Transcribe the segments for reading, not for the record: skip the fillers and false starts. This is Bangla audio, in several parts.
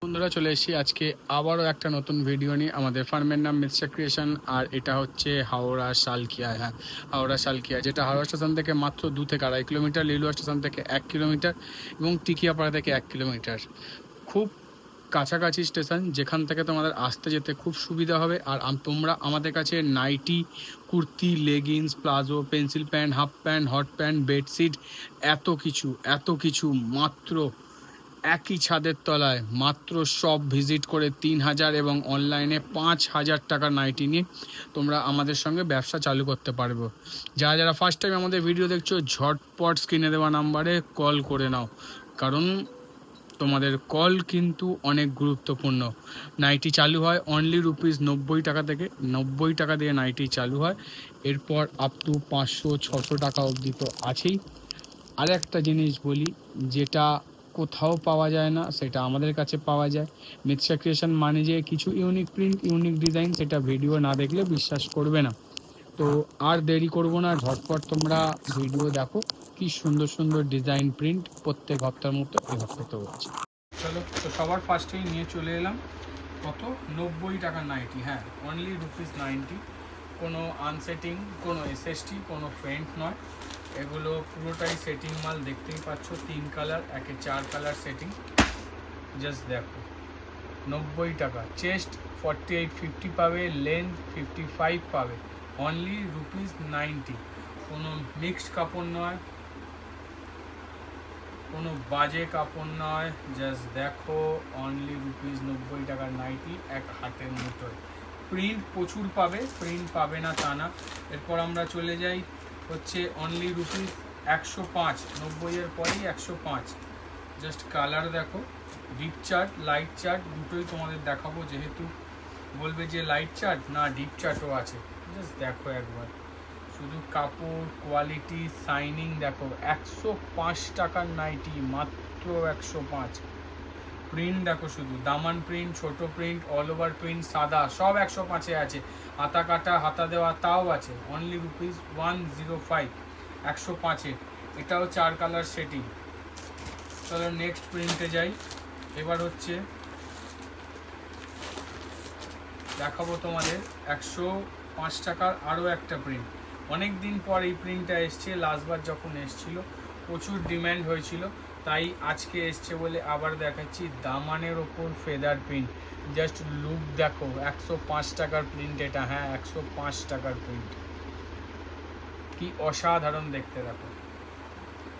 বন্ধুরা চলে এসেছি আজকে আবারও একটা নতুন ভিডিও নিয়ে। আমাদের ফার্মের নাম মিস্টার ক্রিয়েশন, আর এটা হচ্ছে হাওড়া শালকিয়া। হ্যাঁ, হাওড়া শালকিয়া, যেটা হাওড়া স্টেশন থেকে মাত্র 2 থেকে 2.5 কিলোমিটার, লিলুয়া স্টেশন থেকে 1 কিলোমিটার এবং টিকিয়াপাড়া থেকে 1 কিলোমিটার। খুব কাছাকাছি স্টেশন, যেখান থেকে তোমাদের আসতে যেতে খুব সুবিধা হবে। আর তোমরা আমাদের কাছে nightie, kurti, leggings, palazzo, pencil pant, half pant, hot pant, bedsheet, এত কিছু মাত্র একই ছাদের তলায় মাত্র সব ভিজিট করে 3,000 এবং অনলাইনে 5,000 টাকার নাইটি নিয়ে তোমরা আমাদের সঙ্গে ব্যবসা চালু করতে পারবে। যারা যারা ফার্স্ট টাইম আমাদের ভিডিও দেখছো, ঝটপট স্ক্রিনে দেওয়া নাম্বারে কল করে নাও, কারণ তোমাদের কল কিন্তু অনেক গুরুত্বপূর্ণ। নাইটি চালু হয় অনলি ₹90 থেকে। 90 টাকা দিয়ে নাইটি চালু হয়, এরপর আপ টু 500-600 টাকা অবধি তো আছেই। আর একটা জিনিস বলি, যেটা কোথাও পাওয়া যায় না সেটা আমাদের কাছে পাওয়া যায়। মিথ্যা ক্রিয়েশন মানে যে কিছু ইউনিক প্রিন্ট, ইউনিক ডিজাইন, সেটা ভিডিও না দেখলে বিশ্বাস করবে না। তো আর দেরি করব না, ঝটপট তোমরা ভিডিও দেখো। কি সুন্দর সুন্দর ডিজাইন প্রিন্ট প্রত্যেক হপ্তার মতো এই হপ্তাতেও আছে। চলো, তো সবার ফার্স্টেই নিয়ে চলে এলাম কত 90 টাকার নাইটি। হ্যাঁ, অনলি ₹90। কোনো আনসেটিং, কোনো এসএসটি, কোনো ফ্রেন্ট নয়, এগুলো পুরোটাই সেটিং মাল। দেখতেই পাচ্ছ 3 কালার, 4 কালার সেটিং। জাস্ট দেখো, 90 টাকা। চেস্ট 48-50 পাবে, লেন্থ 55 পাবে, অনলি ₹90। কোনো মিক্সড কাপড় নয়, কোনো বাজে কাপড় নয়। জাস্ট দেখো, অনলি ₹90 টাকার নাইটি, এক হাতের মুঠোয়। প্রিন্ট প্রচুর পাবে, প্রিন্ট পাবে না তা না। এরপর আমরা চলে যাই হচ্ছে অনলি ₹105। 90-এর পরেই 105। জাস্ট কালার দেখো, ডিপ চার্ট, লাইট চার্ট দুটোই তোমাদের দেখাবো, যেহেতু বলবে যে লাইট চার্ট না, ডিপ চার্টও আছে। জাস্ট দেখো একবার, শুধু কাপড় কোয়ালিটি, শাইনিং দেখো। 105 টাকার নাইটি, মাত্র 105। প্রিন্ট দেখো, শুধু দামান প্রিন্ট, ছোট প্রিন্ট, অল ওভার প্রিন্ট, সাদা, সব 105-এ আছে। হাতা কাটা, হাতা দেওয়া তাও আছে। অনলি ₹105, 105-এ। এটাও 4 কালার সেটিং। চলো নেক্সট প্রিন্টে যাই। এবার হচ্ছে দেখাবো তোমাদের 105 টাকার আরও একটা প্রিন্ট। অনেক দিন পর এই প্রিন্টটা এসছে। লাস্টবার যখন এসছিল প্রচুর ডিম্যান্ড হয়েছিল, তাই আজকে এসছে বলে আবার দেখাচ্ছি। দামানের ওপর ফেদার প্রিন্ট, জাস্ট লুক দেখো। 105 টাকার প্রিন্ট এটা। হ্যাঁ, 105 টাকার প্রিন্ট, কি অসাধারণ দেখতে দেখো।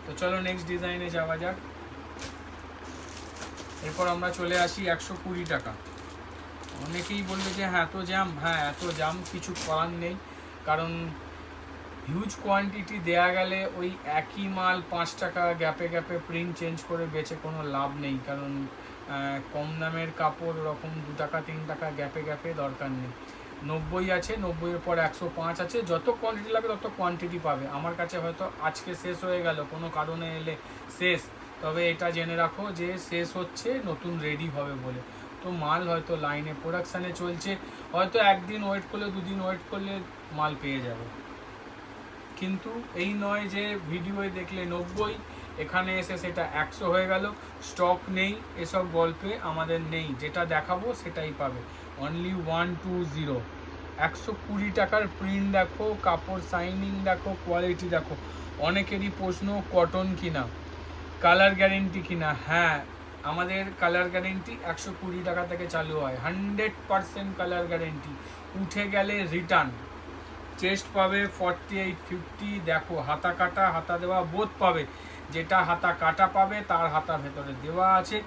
তো চলো নেক্সট ডিজাইনে যাওয়া যাক। এরপর আমরা চলে আসি 120 টাকা। অনেকেই বলবে যে হ্যাঁ এত জাম, হ্যাঁ এত জাম, কিছু করার নেই, কারণ হিউজ কোয়ান্টিটি দেয়া গেলে ওই একই মাল 5 টাকা গ্যাপে গ্যাপে প্রিন্ট চেঞ্জ করে বেচে কোনো লাভ নেই। কারণ কম দামের কাপড় ওরকম 2 টাকা 3 টাকা গ্যাপে গ্যাপে দরকার নেই। 90 আছে, 90-এর পর 105 আছে। যত কোয়ান্টিটি লাগে তত কোয়ান্টিটি পাবে। আমার কাছে হয়তো আজকে শেষ হয়ে গেল, কোনো কারণে এলে শেষ, তবে এটা জেনে রাখো যে শেষ হচ্ছে, নতুন রেডি হবে বলে। তো মাল হয়তো লাইনে প্রোডাকশানে চলছে, হয়তো একদিন ওয়েট করলে, 2 দিন ওয়েট করলে মাল পেয়ে যাবে। কিন্তু এই নয় যে ভিডিওয়ে দেখলে 90, এখানে এসে সেটা 100 হয়ে গেল। স্টক নেই, এসব গল্পে আমাদের নেই। যেটা দেখাবো সেটাই পাবে। অনলি 120। 120 টাকার প্রিন্ট দেখো, কাপড় শাইনিং দেখো, কোয়ালিটি দেখো। অনেকেরই প্রশ্ন কটন কিনা, কালার গ্যারেন্টি কিনা। হ্যাঁ, আমাদের কালার গ্যারেন্টি 120 টাকা থেকে চালু হয়। 100% কালার গ্যারেন্টি, উঠে গেলে রিটার্ন। চেস্ট পাবে 48-50। দেখো, হাতা কাটা, হাতা দেওয়া বোধ পাবে। যেটা হাতা কাটা পাবে তার হাতা ভেতরে দেওয়া আছে।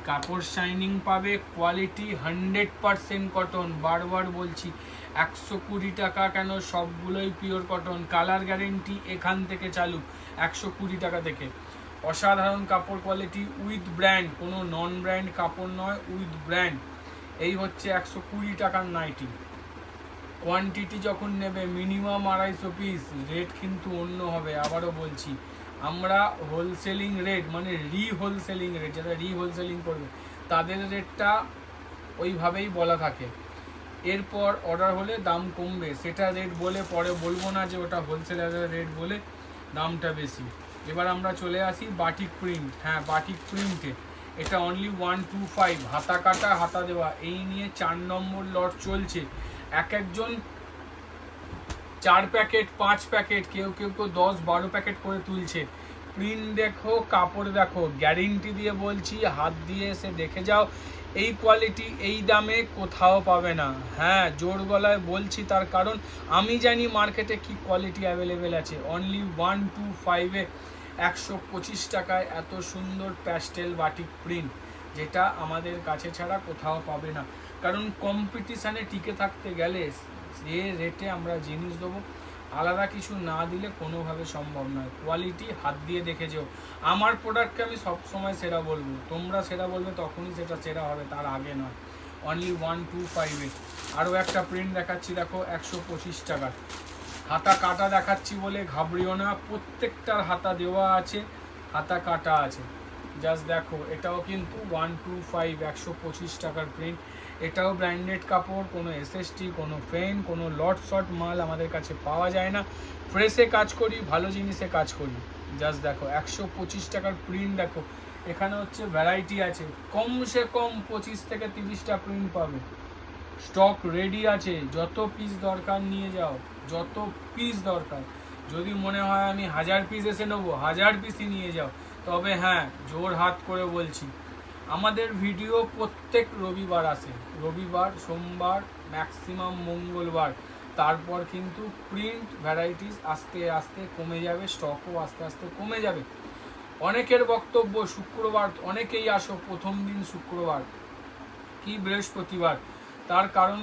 কাপড় শাইনিং পাবে, কোয়ালিটি 100% কটন। বারবার বলছি, 120 টাকা কেন, সবগুলোই পিওর কটন। কালার গ্যারেন্টি এখান থেকে চালু, 120 টাকা থেকে। অসাধারণ কাপড় কোয়ালিটি, উইথ ব্র্যান্ড, কোনো নন ব্র্যান্ড কাপড় নয়, উইথ ব্র্যান্ড। এই হচ্ছে 120 টাকার নাইটি। কোয়ান্টিটি যখন নেবে মিনিমাম 250 পিস, রেট কিন্তু অন্য হবে। আবারও বলছি, আমরা হোলসেলিং রেট, মানে হোলসেলিং রেট, যারা হোলসেলিং করবে তাদের রেটটা ওইভাবেই বলা থাকে। এরপর অর্ডার হলে দাম কমবে, সেটা রেট বলে পরে বলবো না যে ওটা হোলসেলারের রেট বলে দামটা বেশি। এবার আমরা চলে আসি বাটিক প্রিন্ট। হ্যাঁ, বাটিক প্রিন্টে এটা অনলি 125, হাতা কাটা হাতা দেওয়া, এই নিয়ে 4 নম্বর লট চলছে। একজন 4 প্যাকেট 5 প্যাকেট, কেউ 10-12 প্যাকেট করে তুলছে। প্রিন্ট দেখো, কাপড় দেখো, গ্যারেন্টি দিয়ে বলছি, হাত দিয়ে এসে দেখে যাও, এই কোয়ালিটি এই দামে কোথাও পাবে না। হ্যাঁ, জোর গলায় বলছি, তার কারণ আমি জানি মার্কেটে কি কোয়ালিটি অ্যাভেলেবেল আছে। অনলি 125-এ 125 টাকায় এত সুন্দর প্যাস্টেল বাটিক প্রিন্ট, যেটা আমাদের কাছে ছাড়া কোথাও পাবে না। কারণ কম্পিটিশানে টিকে থাকতে গেলে যে রেটে আমরা জিনিস দেবো, আলাদা কিছু না দিলে কোনোভাবে সম্ভব নয়। কোয়ালিটি হাত দিয়ে দেখে যেও। আমার প্রোডাক্টকে আমি সবসময় সেরা বলবো, তোমরা সেরা বলবে তখনই সেটা সেরা হবে, তার আগে নয়। অনলি 125-এ আরও একটা প্রিন্ট দেখাচ্ছি, দেখো 125 টাকার। হাতা কাটা দেখাচ্ছি বলে ঘাবড়িও না, প্রত্যেকটার হাতা দেওয়া আছে, হাতা কাটা আছে। জাস্ট দেখো, এটাও কিন্তু 125, 125 টাকার প্রিন্ট। এটাও ব্র্যান্ডেড কাপড়, কোনো এসএসটি, কোনো ফেন, কোনো লট শট মাল আমাদের কাছে পাওয়া যায় না। ফ্রেশে কাজ করি, ভালো জিনিসে কাজ করি। জাস্ট দেখো 125 টাকার প্রিন্ট দেখো। এখানে হচ্ছে ভ্যারাইটি আছে, কমসে কম 25 থেকে 30টা প্রিন্ট পাবে। স্টক রেডি আছে, যত পিস দরকার নিয়ে যাও, যত পিস দরকার। যদি মনে হয় আমি 1000 পিস এসে নেবো, 1000 পিসই নিয়ে যাও। তবে হ্যাঁ, জোর হাত করে বলছি, আমাদের ভিডিও প্রত্যেক রবিবার আসে, রবিবার, সোমবার, ম্যাক্সিমাম মঙ্গলবার। তারপর কিন্তু প্রিন্ট ভ্যারাইটিস আস্তে আস্তে কমে যাবে, স্টকও আস্তে আস্তে কমে যাবে। অনেকের বক্তব্য শুক্রবার, অনেকেই আসো প্রথম দিন শুক্রবার কি বৃহস্পতিবার, তার কারণ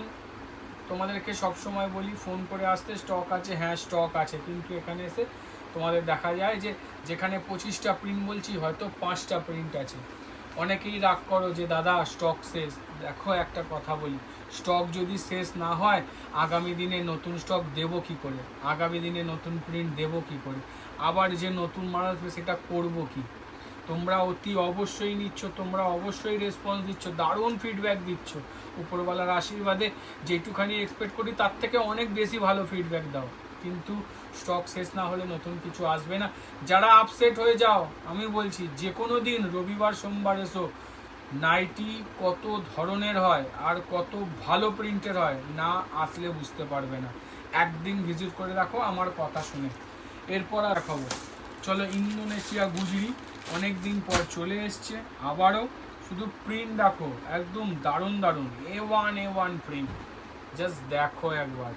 তোমাদেরকে সবসময় বলি ফোন করে আসতে, স্টক আছে, হ্যাঁ স্টক আছে, কিন্তু এখানে এসে তোমাদের দেখা যায় যে যেখানে 25টা প্রিন্ট বলছি হয়তো 5টা প্রিন্ট আছে। অনেকেই রাগ করো যে দাদা স্টক শেষ। দেখো একটা কথা বলি, স্টক যদি শেষ না হয়, আগামী দিনে নতুন স্টক দেবো কী করে, আগামী দিনে নতুন প্রিন্ট দেবো কী করে, আবার যে নতুন মাল আসবে সেটা করবো কি। তোমরা অতি অবশ্যই নিচ্ছ, তোমরা অবশ্যই রেসপন্স দিচ্ছ, দারুণ ফিডব্যাক দিচ্ছ। উপরওয়ালার আশীর্বাদে যেটুখানি এক্সপেক্ট করি তার থেকে অনেক বেশি ভালো ফিডব্যাক দাও, কিন্তু স্টক শেষ না হলে নতুন কিছু আসবে না। যারা আপসেট হয়ে যাও, আমি বলছি যে কোনো দিন রবিবার সোমবার এসো, নাইটি কত ধরনের হয় আর কত ভালো প্রিন্টের হয়, না আসলে বুঝতে পারবে না। একদিন ভিজিট করে রাখো আমার কথা শুনে। এরপর আর দেখাবো, চলো ইন্দোনেশিয়া গুজরি, অনেক দিন পর চলে এসছে আবারও। শুধু প্রিন্ট দেখো, একদম দারুণ দারুণ A1 প্রিন্ট। জাস্ট দেখো একবার,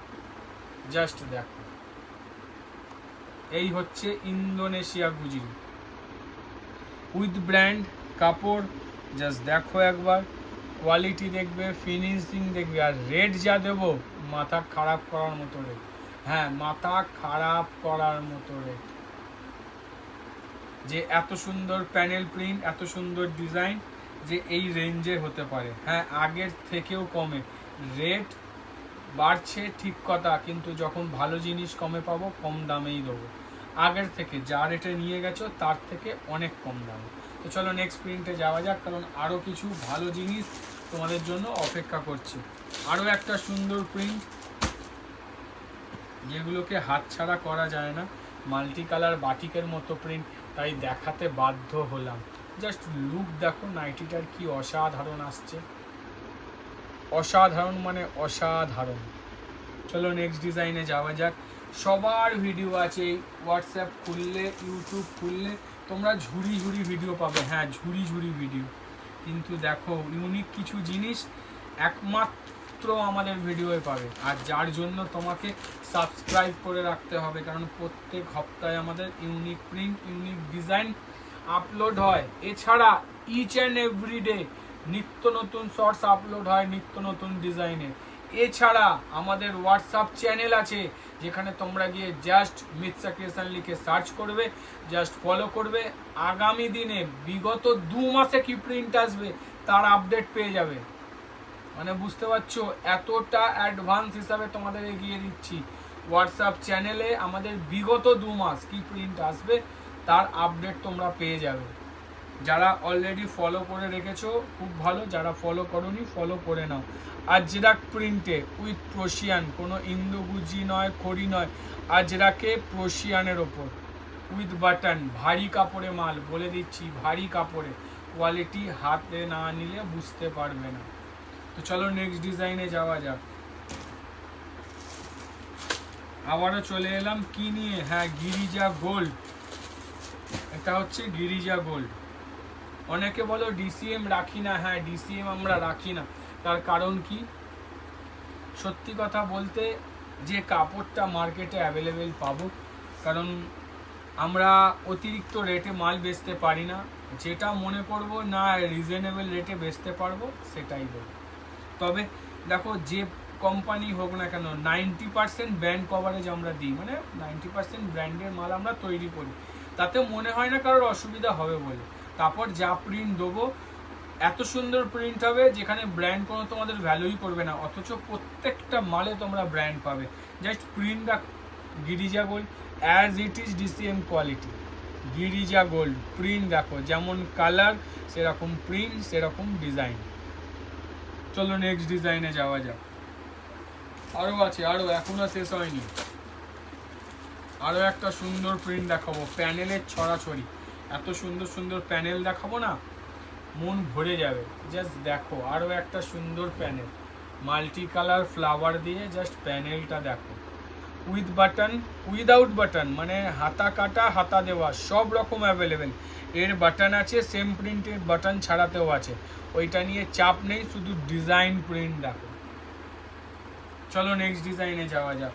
জাস্ট দেখো, এই হচ্ছে ইন্দোনেশিয়া গুজরি উইথ ব্র্যান্ড কাপড়। জাস্ট দেখো একবার, কোয়ালিটি দেখবে, ফিনিশিং দেখবে, আর রেট যা দেবো মাথা খারাপ করার মতো রেট। হ্যাঁ, মাথা খারাপ করার মতো রেট। যে এত সুন্দর প্যানেল প্রিন্ট, এত সুন্দর ডিজাইন, যে এই রেঞ্জে হতে পারে। হ্যাঁ, আগের থেকেও কমে রেট বাড়ছে ঠিক কথা, কিন্তু যখন ভালো জিনিস কমে পাবো কম দামেই দেবো। আগের থেকে যা রেটে নিয়ে গেছো তার থেকে অনেক কম দামে। তো চলো নেক্সট প্রিন্টে যাওয়া যাক, কারণ আরও কিছু ভালো জিনিস তোমাদের জন্য অপেক্ষা করছে। আরও একটা সুন্দর প্রিন্ট, যেগুলোকে হাতছাড়া করা যায় না, মাল্টি কালার বাটিকের মতো প্রিন্ট, তাই দেখাতে বাধ্য হলাম। জাস্ট লুক দেখো, নাইটিটার কি অসাধারণ আসছে, অসাধারণ মানে অসাধারণ। চলো নেক্সট ডিজাইনে যাওয়া যাক। সবার ভিডিও আছে, হোয়াটসঅ্যাপ খুললে, ইউটিউব খুললে তোমরা ঝুড়ি ঝুড়ি ভিডিও পাবে। হ্যাঁ, ঝুড়ি ঝুড়ি ভিডিও, কিন্তু দেখো ইউনিক কিছু জিনিস একমাত্র আমাদের ভিডিওয়ে পাবে, আর যার জন্য তোমাকে সাবস্ক্রাইব করে রাখতে হবে, কারণ প্রত্যেক সপ্তাহে আমাদের unique print, unique design upload হয়। এছাড়া ইচ অ্যান্ড এভরিডে নিত্য নতুন শর্টস আপলোড হয়, নিত্য নতুন ডিজাইনে। এছাড়া আমাদের হোয়াটসঅ্যাপ চ্যানেল আছে, যেখানে তোমরা গিয়ে জাস্ট মিথসা ক্রিয়েশন লিখে সার্চ করবে, জাস্ট ফলো করবে। আগামী দিনে বিগত 2 মাসে কি প্রিন্ট আসবে তার আপডেট পেয়ে যাবে। মানে বুঝতে পারছো, এতটা অ্যাডভান্স হিসাবে তোমাদের এগিয়ে দিচ্ছি। হোয়াটসঅ্যাপ চ্যানেলে আমাদের বিগত 2 মাস কি প্রিন্ট আসবে তার আপডেট তোমরা পেয়ে যাবে। যারা অলরেডি ফলো করে রেখেছো খুব ভালো, যারা ফলো করোনি ফলো করে নাও। আজরাক প্রিন্টে উইথ প্রশিয়ান, কোনো ইন্দোগুজি নয়, খড়ি নয়, আজরাকে প্রশিয়ানের ওপর উইথ বাটন, ভারী কাপড়ে মাল, বলে দিচ্ছি ভারী কাপড়ে, কোয়ালিটি হাতে না নিলে বুঝতে পারবে না। তো চলো নেক্সট ডিজাইনে যাওয়া যাক। আবারও চলে এলাম কি নিয়ে, হ্যাঁ গিরিজা গোল্ড। এটা হচ্ছে গিরিজা গোল্ড। অনেকে বলো ডিসিএম রাখি না, হ্যাঁ ডিসিএম আমরা রাখি না, তার কারণ কি, সত্যি কথা বলতে যে কাপড়টা মার্কেটে অ্যাভেলেবেল পাবো, কারণ আমরা অতিরিক্ত রেটে মাল বেচতে পারি না, যেটা মনে করব না রিজনেবল রেটে বেচতে পারবো সেটাই দেবো। তবে দেখো যে কোম্পানি হোক না কেন 90% ব্র্যান্ড কভারেজ আমরা দিই, মানে 90% ব্র্যান্ডের মাল আমরা তৈরি করি, তাতে মনে হয় না কারোর অসুবিধা হবে বলে। তারপর যা প্রিন্ট দেবো এত সুন্দর প্রিন্ট হবে যেখানে ব্র্যান্ড কোনো তোমাদের ভ্যালুই করবে না, অথচ প্রত্যেকটা মালে তোমরা ব্র্যান্ড পাবে। জাস্ট প্রিন্ট দেখো, Girija gold as it is DCM quality, Girija gold print দেখো, যেমন কালার সেরকম প্রিন্ট সেরকম ডিজাইন। চলো নেক্সট ডিজাইনে যাওয়া যাক। আরও আছে, আরও এখনো শেষ হয়নি। আরও একটা সুন্দর প্রিন্ট দেখাবো, প্যানেলের ছড়াছড়ি, এত সুন্দর সুন্দর প্যানেল দেখাবো না মন ভরে যাবে। জাস্ট দেখো আরও একটা সুন্দর প্যানেল, মাল্টি কালার ফ্লাওয়ার দিয়ে জাস্ট প্যানেলটা দেখো, উইথ বাটন উইদাউট বাটন, মানে হাতা কাটা হাতা দেওয়া সব রকম অ্যাভেলেবেল। এর বাটন আছে, সেম প্রিন্টের বাটন ছাড়াতেও আছে, ওইটা নিয়ে চাপ নেই, শুধু ডিজাইন প্রিন্ট দেখো। চলো নেক্সট ডিজাইনে যাওয়া যাক।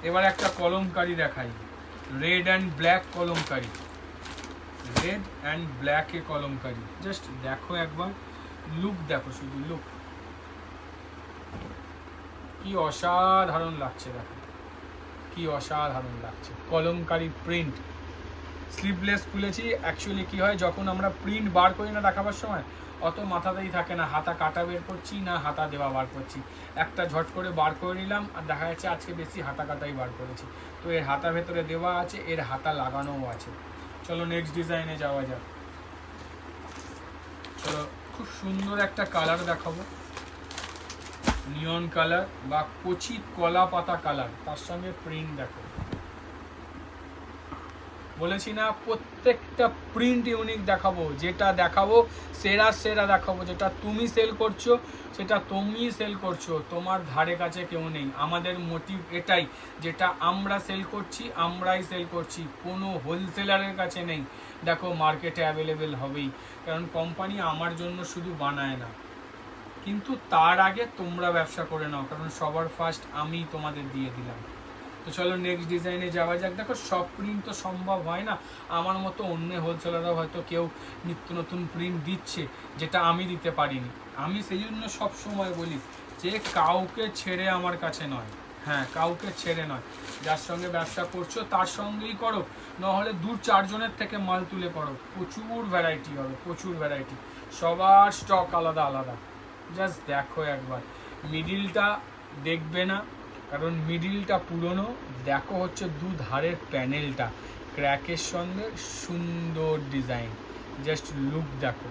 এবার একটা কলমকারি দেখাই, red and black kalamkari, red and ব্ল্যাকে কলমকারি। জাস্ট দেখো একবার, লুক দেখো, শুধু লুক, কি অসাধারণ লাগছে, দেখো কি অসাধারণ লাগছে। কলমকারি প্রিন্ট, স্লিভলেস খুলেছি। অ্যাকচুয়ালি কি হয়, যখন আমরা প্রিন্ট বার করি না দেখাবার সময় অত মাথাতেই থাকে না হাতা কাটা বের করছি না হাতা দেওয়া বার করছি, একটা ঝট করে বার করে নিলাম আর দেখা যাচ্ছে আজকে বেশি হাতা কাটাই বার করেছি। তো এর হাতা ভেতরে দেওয়া আছে, এর হাতা লাগানোও আছে। চলো নেক্সট ডিজাইনে যাওয়া যাক। চলো খুব সুন্দর একটা কালার দেখাবো, নিয়ন কালার বা কচি কলা পাতা কালার, তার সঙ্গে প্রিন্ট দেখো। বলেছি না প্রত্যেকটা প্রিন্ট ইউনিক দেখাবো, যেটা দেখাবো সেরা সেরা দেখাবো, যেটা তুমি সেল করছো সেটা তুমিই সেল করছো, তোমার ধারে কাছে কেউ নেই। আমাদের মোটিভ এটাই, যেটা আমরা সেল করছি আমরাই সেল করছি, কোনো হোলসেলারের কাছে নেই। দেখো মার্কেটে অ্যাভেলেবেল হবেই, কারণ কোম্পানি আমার জন্য শুধু বানায় না, কিন্তু তার আগে তোমরা ব্যবসা করে নাও, কারণ সবার ফার্স্ট আমি তোমাদের দিয়ে দিলাম। তো চলো নেক্সট ডিজাইনে যাওয়া যাক। দেখো সব প্রিন্ট তো সম্ভব হয় না, আমার মতো অন্য হোলসেলাররাও হয়তো কেউ নিত্য নতুন প্রিন্ট দিচ্ছে যেটা আমি দিতে পারিনি। আমি সেই জন্য সবসময় বলি যে কাউকে ছেড়ে আমার কাছে নয়, হ্যাঁ কাউকে ছেড়ে নয়, যার সঙ্গে ব্যবসা করছো তার সঙ্গেই করো, নাহলে 2-4 জনের থেকে মাল তুলে করো, প্রচুর ভ্যারাইটি হবে, প্রচুর ভ্যারাইটি, সবার স্টক আলাদা আলাদা। জাস্ট দেখো একবার, মিডিলটা দেখবে না কারণ মিডিলটা পুরনো, দেখো হচ্ছে দু ধারের প্যানেলটা ক্র্যাকের সঙ্গে সুন্দর ডিজাইন, জাস্ট লুক দেখো।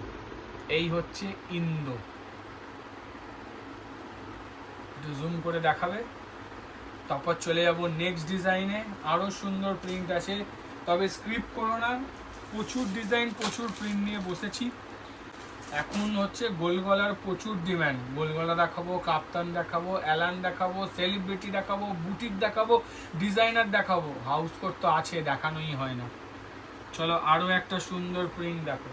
এই হচ্ছে ইন্দো, একটু জুম করে দেখাবে। তারপর চলে যাব নেক্সট ডিজাইনে, আরও সুন্দর প্রিন্ট আছে, তবে স্ক্রিপ্ট করো না, প্রচুর ডিজাইন প্রচুর প্রিন্ট নিয়ে বসেছি। এখন হচ্ছে গোলগলার প্রচুর ডিম্যান্ড, গোলগলা দেখাবো, কাপ্তান দেখাবো, অ্যালান দেখাবো, সেলিব্রিটি দেখাবো, বুটিক দেখাবো, ডিজাইনার দেখাবো, হাউস কোট তো আছে, দেখানোই হয় না। চলো আরও একটা সুন্দর প্রিন্ট দেখো,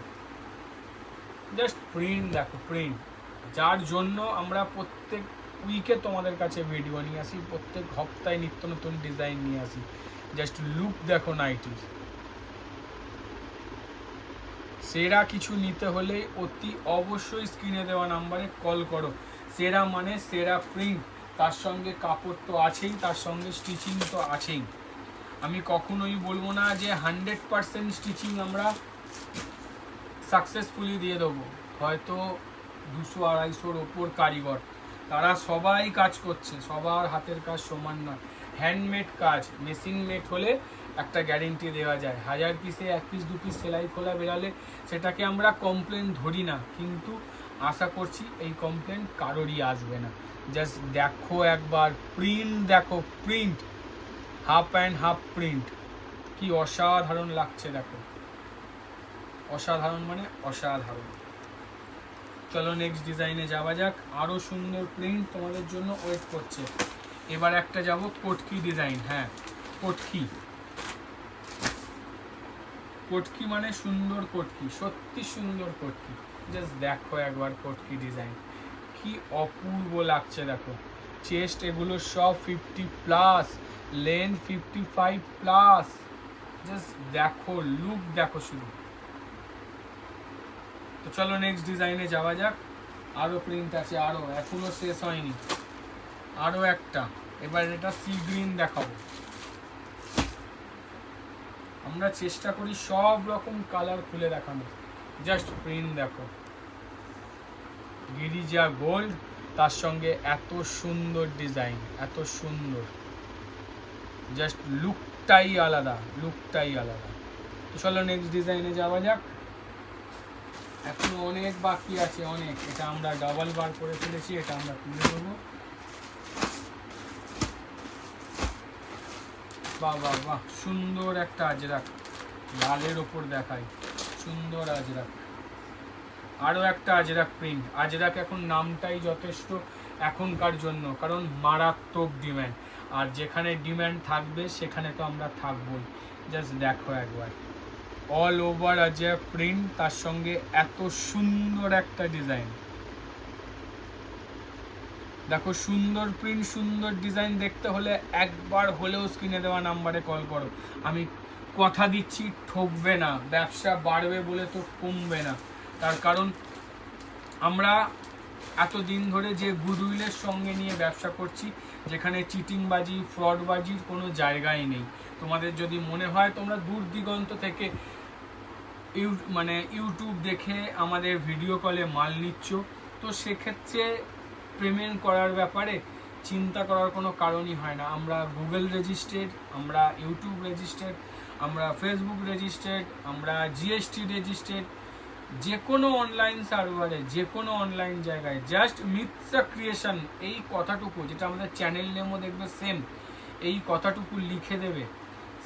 জাস্ট প্রিন্ট দেখো, প্রিন্ট যার জন্য আমরা প্রত্যেক উইকে তোমাদের কাছে ভিডিও নিয়ে আসি, প্রত্যেক হপ্তায় নিত্য নতুন ডিজাইন নিয়ে আসি। জাস্ট লুক দেখো নাইটির। সেরা কিছু নিতে হলে অতি অবশ্যই স্ক্রিনে দেওয়া নাম্বারে কল করো। সেরা মানে সেরা প্রিন্ট, তার সঙ্গে কাপড় তো আছেই, তার সঙ্গে স্টিচিং তো আছেই। আমি কখনোই বলবো না যে 100% স্টিচিং আমরা সাকসেসফুলি দিয়ে দেবো, হয়তো 200-250-র ওপর কারিগর, তারা সবাই কাজ করছে, সবার হাতের কাজ সমান নয়। হ্যান্ডমেড কাজ, মেশিন মেড হলে একটা গ্যারেন্টি দেওয়া যায়, 1000 পিসে 1 পিস 2 পিস সেলাই খোলা বেরালে সেটাকে আমরা কমপ্লেন ধরি না, কিন্তু আশা করছি এই কমপ্লেন কারোরই আসবে না। জাস্ট দেখো একবার প্রিন্ট দেখো, print half and half print, কি অসাধারণ লাগছে দেখো, অসাধারণ মানে অসাধারণ। চলো নেক্সট ডিজাইনে যাওয়া যাক। আরও সুন্দর প্রিন্ট তোমাদের জন্য ওয়েট করছে। এবার একটা যাব কটকি ডিজাইন। হ্যাঁ, কটকি, কটকি মানে সুন্দর কটকি, সত্যি সুন্দর কটকি। জাস্ট দেখো একবার কটকি ডিজাইন কি অপূর্ব লাগছে। দেখো চেস্ট এগুলো সব 50+, লেন্থ 55+। জাস্ট দেখো লুক, দেখো শুধু। তো চলো নেক্সট ডিজাইনে যাওয়া যাক। আরও প্রিন্ট আছে, আরও এখনো শেষ হয়নি। আরও একটা, এবার এটা সি গ্রিন দেখাবো। আমরা চেষ্টা করি সব রকম কালার খুলে দেখানো। জাস্ট প্রিন্ট দেখো, গিরিজা গোল্ড, তার সঙ্গে এত সুন্দর ডিজাইন, এত সুন্দর, জাস্ট লুকটাই আলাদা, লুকটাই আলাদা। তো চলো নেক্সট ডিজাইনে যাওয়া যাক। এখনো অনেক বাকি আছে, অনেক। এটা আমরা ডাবল বার করে ফেলেছি, এটা আমরা তুলে দেবো। বাহ বাহ বাহ, সুন্দর একটা আজরাক, লালের ওপর দেখায়, সুন্দর আজরাক। আরও একটা আজরাক প্রিন্ট। আজরাক এখন নামটাই যথেষ্ট এখনকার জন্য, কারণ মারাত্মক ডিম্যান্ড। আর যেখানে ডিম্যান্ড থাকবে সেখানে তো আমরা থাকবোই। জাস্ট দেখো একবার, অল ওভার আজরাক প্রিন্ট, তার সঙ্গে এত সুন্দর একটা ডিজাইন। দেখো সুন্দর প্রিন্ট, সুন্দর ডিজাইন দেখতে হলে একবার হলেও স্ক্রিনে দেওয়া নাম্বারে কল করো। আমি কথা দিচ্ছি ঠকবে না, ব্যবসা বাড়বে বলে তো কমবে না। তার কারণ আমরা এতদিন ধরে যে গুডউইলের সঙ্গে নিয়ে ব্যবসা করছি, যেখানে চিটিংবাজি, ফ্রডবাজির কোনো জায়গাই নেই। তোমাদের যদি মনে হয় তোমরা দূর দিগন্ত থেকে ইউটিউব দেখে আমাদের ভিডিও কলে মাল নিচ্ছ, তো সেক্ষেত্রে পেমেন্ট করার ব্যাপারে চিন্তা করার কোনো কারণই হয় না। আমরা গুগল রেজিস্ট্রেড, আমরা ইউটিউব রেজিস্ট্রেড, আমরা ফেসবুক রেজিস্ট্রেড, আমরা জিএসটি রেজিস্ট্রেড। যে কোনো অনলাইন সার্ভারে, যে কোনো অনলাইন জায়গায় জাস্ট মিথ্যা ক্রিয়েশন এই কথাটুকু, যেটা আমাদের চ্যানেল নেমও দেখবে সেম, এই কথাটুকু লিখে দেবে,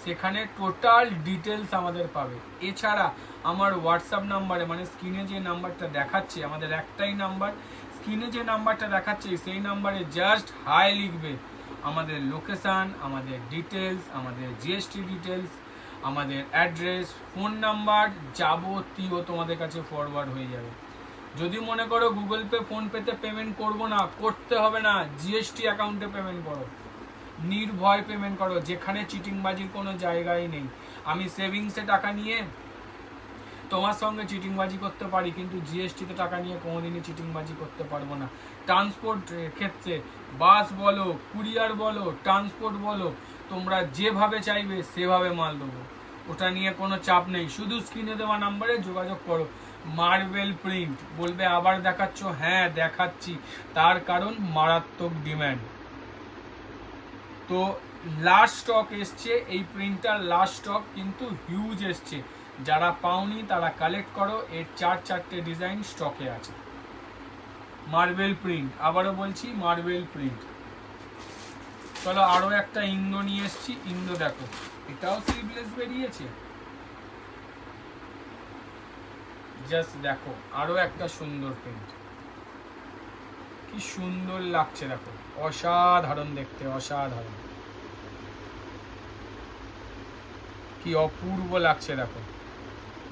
সেখানে টোটাল ডিটেলস আমাদের পাবে। এছাড়া আমার হোয়াটসঅ্যাপ নাম্বারে, মানে স্ক্রিনে যে নাম্বারটা দেখাচ্ছে, আমাদের একটাই নাম্বার, স্ক্রিনে যে নাম্বারটা দেখাচ্ছে সেই নাম্বারে জাস্ট হাই লিখবে। আমাদের লোকেশান, আমাদের ডিটেলস, আমাদের জিএসটি ডিটেলস, আমাদের অ্যাড্রেস, ফোন নাম্বার, যাবতীয় তোমাদের কাছে ফরওয়ার্ড হয়ে যাবে। যদি মনে করো গুগল পে, ফোনপেতে পেমেন্ট করবো না, করতে হবে না, জিএসটি অ্যাকাউন্টে পেমেন্ট করো, নির্ভয় পেমেন্ট করো, যেখানে চিটিংবাজির কোনো জায়গাই নেই। আমি সেভিংসে টাকা নিয়ে তোমার সঙ্গে চিটিংবাজি করতে পারি, কিন্তু জিএসটিতে টাকা নিয়ে কোনোদিনই চিটিংবাজি করতে পারবো না। ট্রান্সপোর্ট ক্ষেত্রে বাস বলো, কুরিয়ার বলো, ট্রান্সপোর্ট বলো, তোমরা যেভাবে চাইবে সেভাবে মাল দেবো, ওটা নিয়ে কোনো চাপ নেই। শুধু স্ক্রিনে দেওয়া নাম্বারে যোগাযোগ করো। মার্বেল প্রিন্ট বলবে আবার দেখাচ্ছ, হ্যাঁ দেখাচ্ছি, তার কারণ মারাত্মক ডিম্যান্ড। তো লাস্ট স্টক এসছে, এই প্রিন্টটার লাস্ট স্টক কিন্তু হিউজ এসছে। যারা পাওনি তারা কালেক্ট করো, এর 4-4টে ডিজাইন স্টকে আছে। মার্বেল প্রিন্ট, আবারও বলছি মার্বেল প্রিন্ট। চলো আরও একটা ইন্দো নিয়ে এসছি। ইন্দো দেখো, এটাও স্লিভলেস বেরিয়েছে। জাস্ট দেখো আরও একটা সুন্দর প্রিন্ট, কি সুন্দর লাগছে দেখো, অসাধারণ দেখতে, অসাধারণ, কি অপূর্ব লাগছে দেখো।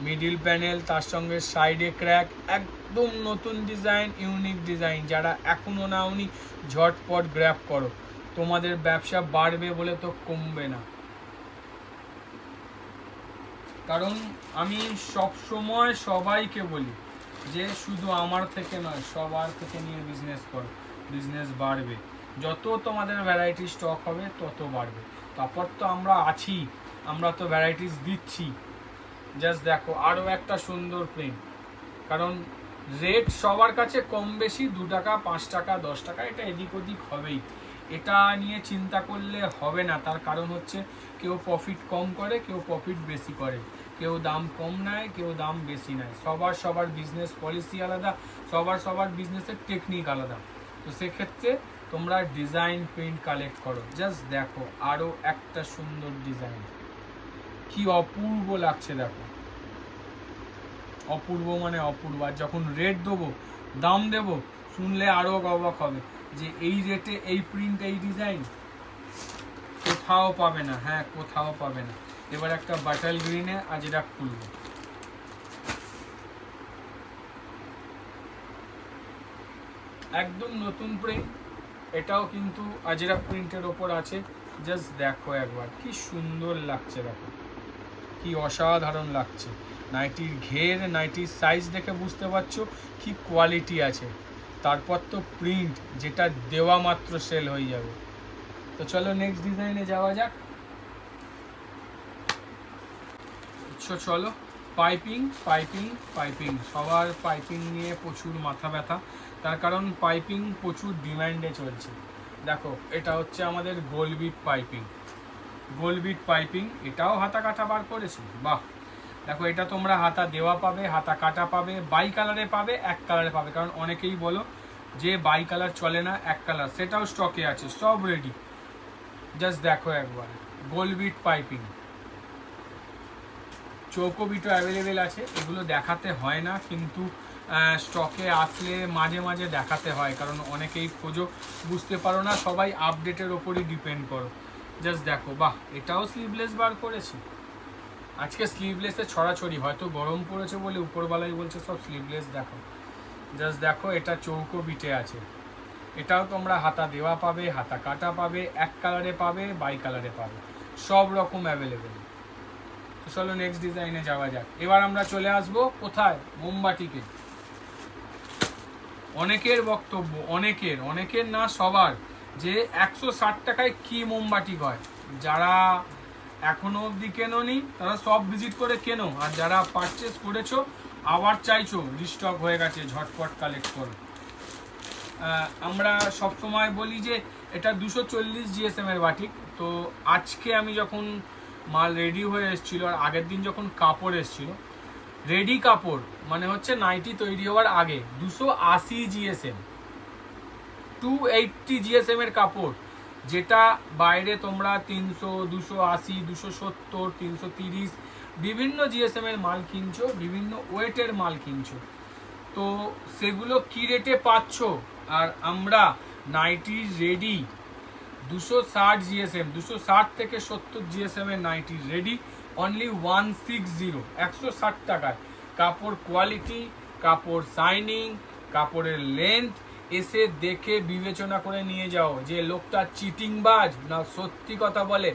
মিডিল প্যানেল, তার সঙ্গে সাইডে ক্র্যাক, একদম নতুন ডিজাইন, ইউনিক ডিজাইন। যারা এখনো নাওনি ঝটপট গ্র্যাব করো, তোমাদের ব্যবসা বাড়বে বলে তো কমবে না। কারণ আমি সব সময় সবাইকে বলি যে শুধু আমার থেকে নয়, সবার থেকে নিয়ে বিজনেস করো, বিজনেস বাড়বে। যত তোমাদের ভ্যারাইটি স্টক হবে তত বাড়বে। তারপর তো আমরা আছি, আমরা তো ভ্যারাইটিস দিচ্ছি। জাস্ট দেখো আরও একটা সুন্দর প্রিন্ট। কারণ রেট সবার কাছে কম বেশি 2 টাকা, 5 টাকা, 10 টাকা, এটা এদিক ওদিক হবেই। এটা নিয়ে চিন্তা করলে হবে না। তার কারণ হচ্ছে কেউ প্রফিট কম করে, কেউ প্রফিট বেশি করে, কেউ দাম কম নেয়, কেউ দাম বেশি নেয়। সবার বিজনেস পলিসি আলাদা, সবার বিজনেসের টেকনিক আলাদা। তো সেক্ষেত্রে তোমরা ডিজাইন প্রিন্ট কালেক্ট করো। জাস্ট দেখো আরও একটা সুন্দর ডিজাইন, কি অপূর্ব লাগছে দেখো। অপূর্ব মানে অপূর্ব। আর যখন রেট দেবো, দাম দেবো, শুনলে আরও অবাক হবে যে এই রেটে এই প্রিন্ট এই ডিজাইন কোথাও পাবে না। হ্যাঁ, কোথাও পাবে না। এবার একটা বাটাল গ্রিনে আজরাক খুলবো। একদম নতুন প্রিন্ট, এটাও কিন্তু আজরাক প্রিন্টের ওপর আছে। জাস্ট দেখো একবার কি সুন্দর লাগছে, দেখো কি অসাধারণ লাগছে। নাইটির ঘের, নাইটির সাইজ দেখে বুঝতে পারছো কি কোয়ালিটি আছে। তারপর তো প্রিন্ট, যেটা দেওয়া মাত্র সেল হয়ে যাবে। তো চলো নেক্সট ডিজাইনে যাওয়া যাক। চলো পাইপিং পাইপিং পাইপিং, সবার পাইপিং নিয়ে প্রচুর মাথা ব্যথা, তার কারণ পাইপিং প্রচুর ডিম্যান্ডে চলছে। দেখো এটা হচ্ছে আমাদের গোলবিট পাইপিং। গোলবিট পাইপিং, এটাও হাতা কাটা বার করেছি। বাহ, দেখো এটা তোমরা হাতা দেওয়া পাবে, হাতা কাটা পাবে, বাই কালারে পাবে, এক কালারে পাবে। কারণ অনেকেই বলো যে বাই কালার চলে না, এক কালার, সেটাও স্টকে আছে, সব রেডি। জাস্ট দেখো একবার গোলবিট পাইপিং। চৌকো বিটও অ্যাভেলেবেল আছে, এগুলো দেখাতে হয় না, কিন্তু স্টকে আসলে মাঝে মাঝে দেখাতে হয়, কারণ অনেকেই খোঁজো, বুঝতে পারো না, সবাই আপডেটের ওপরই ডিপেন্ড করো। জাস্ট দেখো, বাহ, এটাও স্লিভলেস বার করেছি। আজকে স্লিভলেসে ছড়াছড়ি, হয়তো গরম পড়েছে বলে উপরবেলায় বলছে সব স্লিভলেস। দেখো, জাস্ট দেখো, এটা চৌকো বিটে আছে। এটাও তোমরা হাতা দেওয়া পাবে, হাতা কাটা পাবে, এক কালারে পাবে, বাই কালারে পাবে, সব রকম অ্যাভেলেবেল। তো চলো নেক্সট ডিজাইনে যাওয়া যাক। এবার আমরা চলে আসবো কোথায়? মোমবাটিকে। অনেকের বক্তব্য, অনেকের না সবার, যে 160 টাকায় কি মোমবাটি হয়। যারা এখনো অবধি কেনোনি তারা সব ভিজিট করে কেনো, আর যারা পারচেস করেছো আবার চাইছো রিস্টক হয়ে গেছে, ঝটপট কালেক্ট করো। আমরা সবসময় বলি যে এটা 240 জিএসএম এর বাটিক। তো আজকে আমি যখন মাল রেডি হয়ে এসেছিলো, আর আগের দিন যখন কাপড় এসেছিলো, রেডি কাপড় মানে হচ্ছে নাইটি তৈরি হওয়ার আগে 280 জিএসএম, 280 জিএসএম এর কাপড়, যেটা বাইরে তোমরা 300, 280, 270, 330 বিভিন্ন জিএসএম এর মাল কিনছো, বিভিন্ন ওয়েটের মাল কিনছো। তো সেগুলো কি রেটে পাচ্ছ, আর আমরা নাইটি রেডি 260 জিএসএম, 260 থেকে 70 জিএসএম এর নাইটি রেডি অনলি 160, 160 টাকায়। কাপড় কোয়ালিটি, কাপড় শাইনিং, কাপড়ের লেন্থ, এসে দেখে বিবেচনা করে নিয়ে যাও যে লোকটা চিটিংবাজ না সত্যি কথা বলে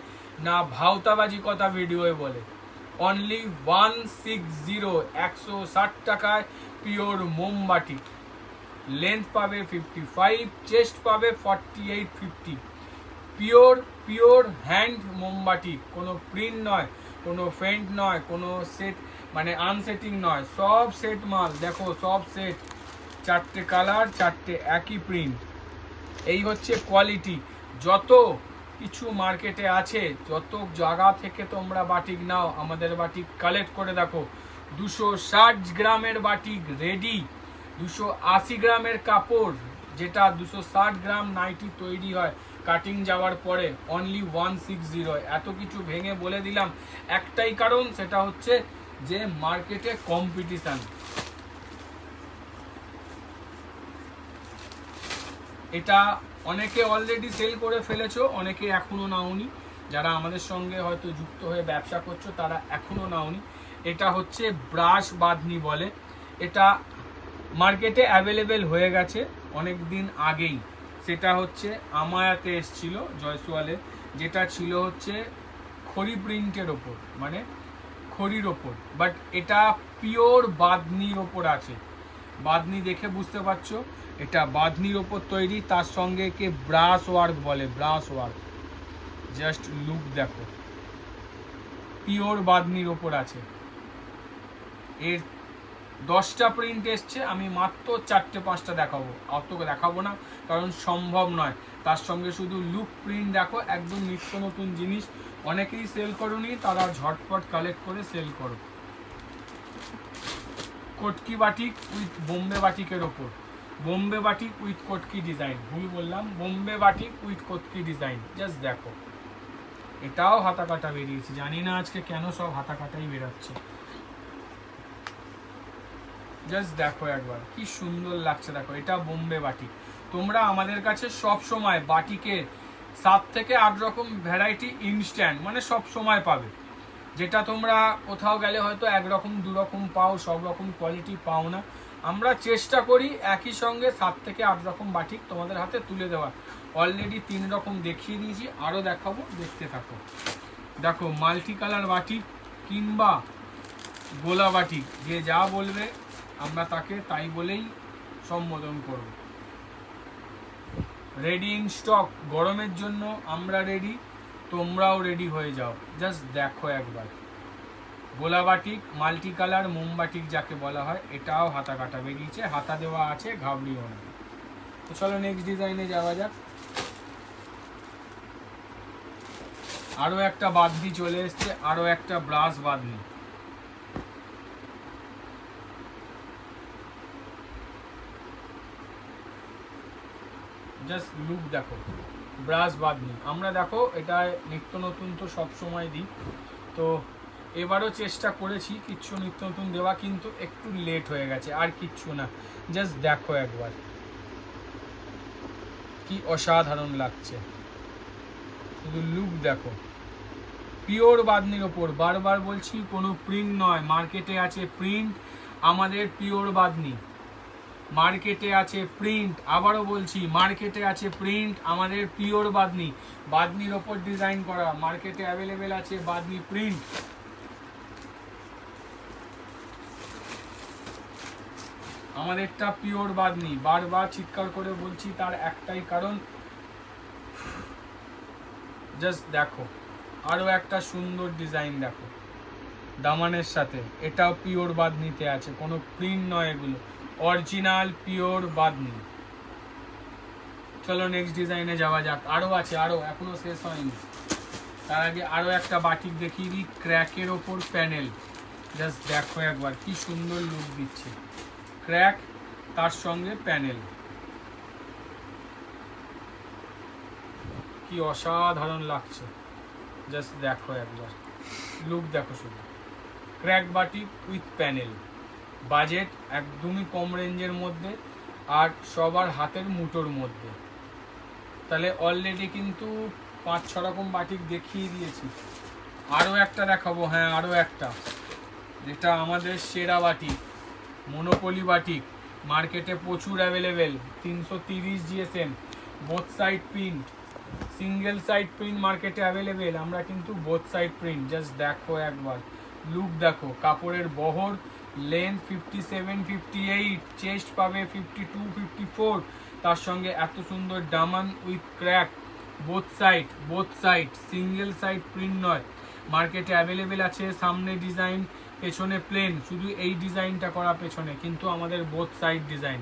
না ভাওতাবাজি কথা ভিডিওয়ে বলে। অনলি 160, 160 টাকায় পিওর মোমবাটি। লেন্থ পাবে 55, চেস্ট পাবে 48, 50। পিওর হ্যান্ড মোমবাটি, কোনো প্রিন্ট নয়, কোনো ফেন্ট নয়, কোনো সেট মানে আনসেটিং নয়, সব সেট মাল। দেখো সব সেট, 4টে কালার, 4টে একই প্রিন্ট। এই হচ্ছে কোয়ালিটি। যত কিছু মার্কেটে আছে, যত জায়গা থেকে তোমরা বাটিক নাও, আমাদের বাটিক কালেক্ট করে দেখো। 260 গ্রামের বাটিক রেডি, 280 গ্রামের কাপড়, যেটা 260 গ্রাম নাইটি তৈরি হয় কাটিং যাওয়ার পরে, অনলি 160। এত কিছু ভেঙে বলে দিলাম একটাই কারণ, সেটা হচ্ছে যে মার্কেটে কম্পিটিশন। এটা অনেকে অলরেডি সেল করে ফেলেছো, অনেকে এখনো নাওনি। যারা আমাদের সঙ্গে হয়তো যুক্ত হয়ে ব্যবসা করছো তারা এখনো নাওনি। এটা হচ্ছে ব্রাশ বাঁধনি বলে। এটা মার্কেটে অ্যাভেলেবেল হয়ে গেছে অনেক দিন আগেই। সেটা হচ্ছে আমায়াতে এসছিল জয়সওয়ালে, যেটা ছিল হচ্ছে খড়ি প্রিন্টের ওপর, মানে খড়ির ওপর, বাট এটা পিওর বাঁধনির ওপর আছে। বাঁধনি দেখে বুঝতে পারছো এটা বাঁধনির ওপর তৈরি, তার সঙ্গে কে ব্রাশ ওয়ার্ক বলে, ব্রাশ ওয়ার্ক। জাস্ট লুক দেখো, পিওর বাঁধনির ওপর আছে। এর 10টা প্রিন্ট এসছে, আমি মাত্র 4টে 5টা দেখাবো, অত দেখাবো না কারণ সম্ভব নয়। তার সঙ্গে শুধু লুক প্রিন্ট দেখো, একদম নিত্য নতুন জিনিস। অনেকেই সেল করোনি, তারা ঝটপট কালেক্ট করে সেল করো। কটকি বাটিক উইথ বোম্বে বাটিকের ওপর, Bombay batik with Katki design, ভুল বললাম, Bombay batik with Katki design. Just দেখো, এটাও হাতা কাটা বেরিয়েছে। জানি না আজকে কেন সব হাতা কাটাই বেরোচ্ছে। জাস্ট দেখো একবার কি সুন্দর লাগছে, দেখো এটা বোম্বে বাটিক। তোমরা আমাদের কাছে সব সময় বাটিকের 7 থেকে 8 রকম ভ্যারাইটি ইনস্ট্যান্ট মানে সব সময় পাবে, যেটা তোমরা কোথাও গেলে হয়তো একরকম 2 রকম পাও, সব রকম কোয়ালিটি পাও না। আমরা চেষ্টা করি একই সঙ্গে 7 থেকে 8 রকম বাটিক তোমাদের হাতে তুলে দেওয়ার। অলরেডি 3 রকম দেখিয়ে দিয়েছি, আরও দেখাবো, দেখতে থাকো। দেখো মাল্টি কালার বাটিক কিংবা গোলা বাটিক, যে যা বলবে আমরা তাকে তাই বলেই সম্বোধন করব। রেডি ইন স্টক, গরমের জন্য আমরা রেডি, তোমরাও রেডি হয়ে যাও। জাস্ট দেখো একবার গোলা বাটিক, মাল্টি কালার মোমবাটিক যাকে বলা হয়, এটাও হাতা কাটা বেরিয়েছে, হাতা দেওয়া আছে, ঘাবড়িও না। তো চলো নেক্সট ডিজাইনে যাওয়া যাক। আরও একটা বাদনি চলে এসছে, আরও একটা ব্রাশ বাদনি। জাস্ট লুক দেখো, ব্রাশ বাদনি। আমরা দেখো এটা নিত্য নতুন তো সব সময় দিই, তো এবারও চেষ্টা করেছি কিচ্ছু নিত্য নতুন দেওয়া, কিন্তু একটু লেট হয়ে গেছে, আর কিচ্ছু না। জাস্ট দেখো একবার কি অসাধারণ লাগছে, শুধু লুক দেখো। পিওর বাদনির ওপর, বারবার বলছি কোনো প্রিন্ট নয়, মার্কেটে আছে প্রিন্ট, আমাদের পিওর বাদনি। মার্কেটে আছে প্রিন্ট, আবারও বলছি মার্কেটে আছে প্রিন্ট, আমাদের পিওর বাদনি। বাদনির ওপর ডিজাইন করা, মার্কেটে অ্যাভেলেবেল আছে বাদনি প্রিন্ট। আমাদেরটা পিওর বাদনি, বারবার চিৎকার করে বলছি তার একটাই কারণ, জাস্ট দেখো আরও একটা সুন্দর ডিজাইন দেখো দামানের সাথে, এটাও পিওর বাদনিতে আছে, কোনো প্রিন্ট নয়, এগুলো অরিজিনাল পিওর বাদনি। চলো নেক্সট ডিজাইনে যাওয়া যাক, আরও আছে, আরও এখনো শেষ হয়নি। তার আগে আরও একটা বাটিক দেখিয়ে দিই, ক্র্যাকের ওপর প্যানেল। জাস্ট দেখো একবার কি সুন্দর লুক দিচ্ছে, ক্র্যাক তার সঙ্গে প্যানেল, কি অসাধারণ লাগছে। জাস্ট দেখো একবার লুক দেখো, শুধু crack batik with panel, budget একদমই কম রেঞ্জের মধ্যে, আর সবার হাতের মুঠোর মধ্যে। তাহলে অলরেডি কিন্তু 5-6 রকম বাটিক দেখিয়ে দিয়েছি, আরও একটা দেখাবো। হ্যাঁ আরও একটা, যেটা আমাদের সেরা বাটিক, মনোপলি বাটিক, মার্কেটে প্রচুর available, 330 GSM, both side print, single side print মার্কেটে অ্যাভেলেবেল, আমরা কিন্তু বোথ সাইড প্রিন্ট। জাস্ট দেখো একবার লুক দেখো, কাপড়ের বহর, লেন্থ 57-58, চেস্ট পাবে 52-54, তার সঙ্গে এত সুন্দর দামান with crack, both side single side print নয়, মার্কেটে অ্যাভেলেবেল আছে। সামনে ডিজাইন, পেছনে প্লেন, শুধু এই ডিজাইনটা করা পেছনে, কিন্তু আমাদের বোথ সাইড ডিজাইন।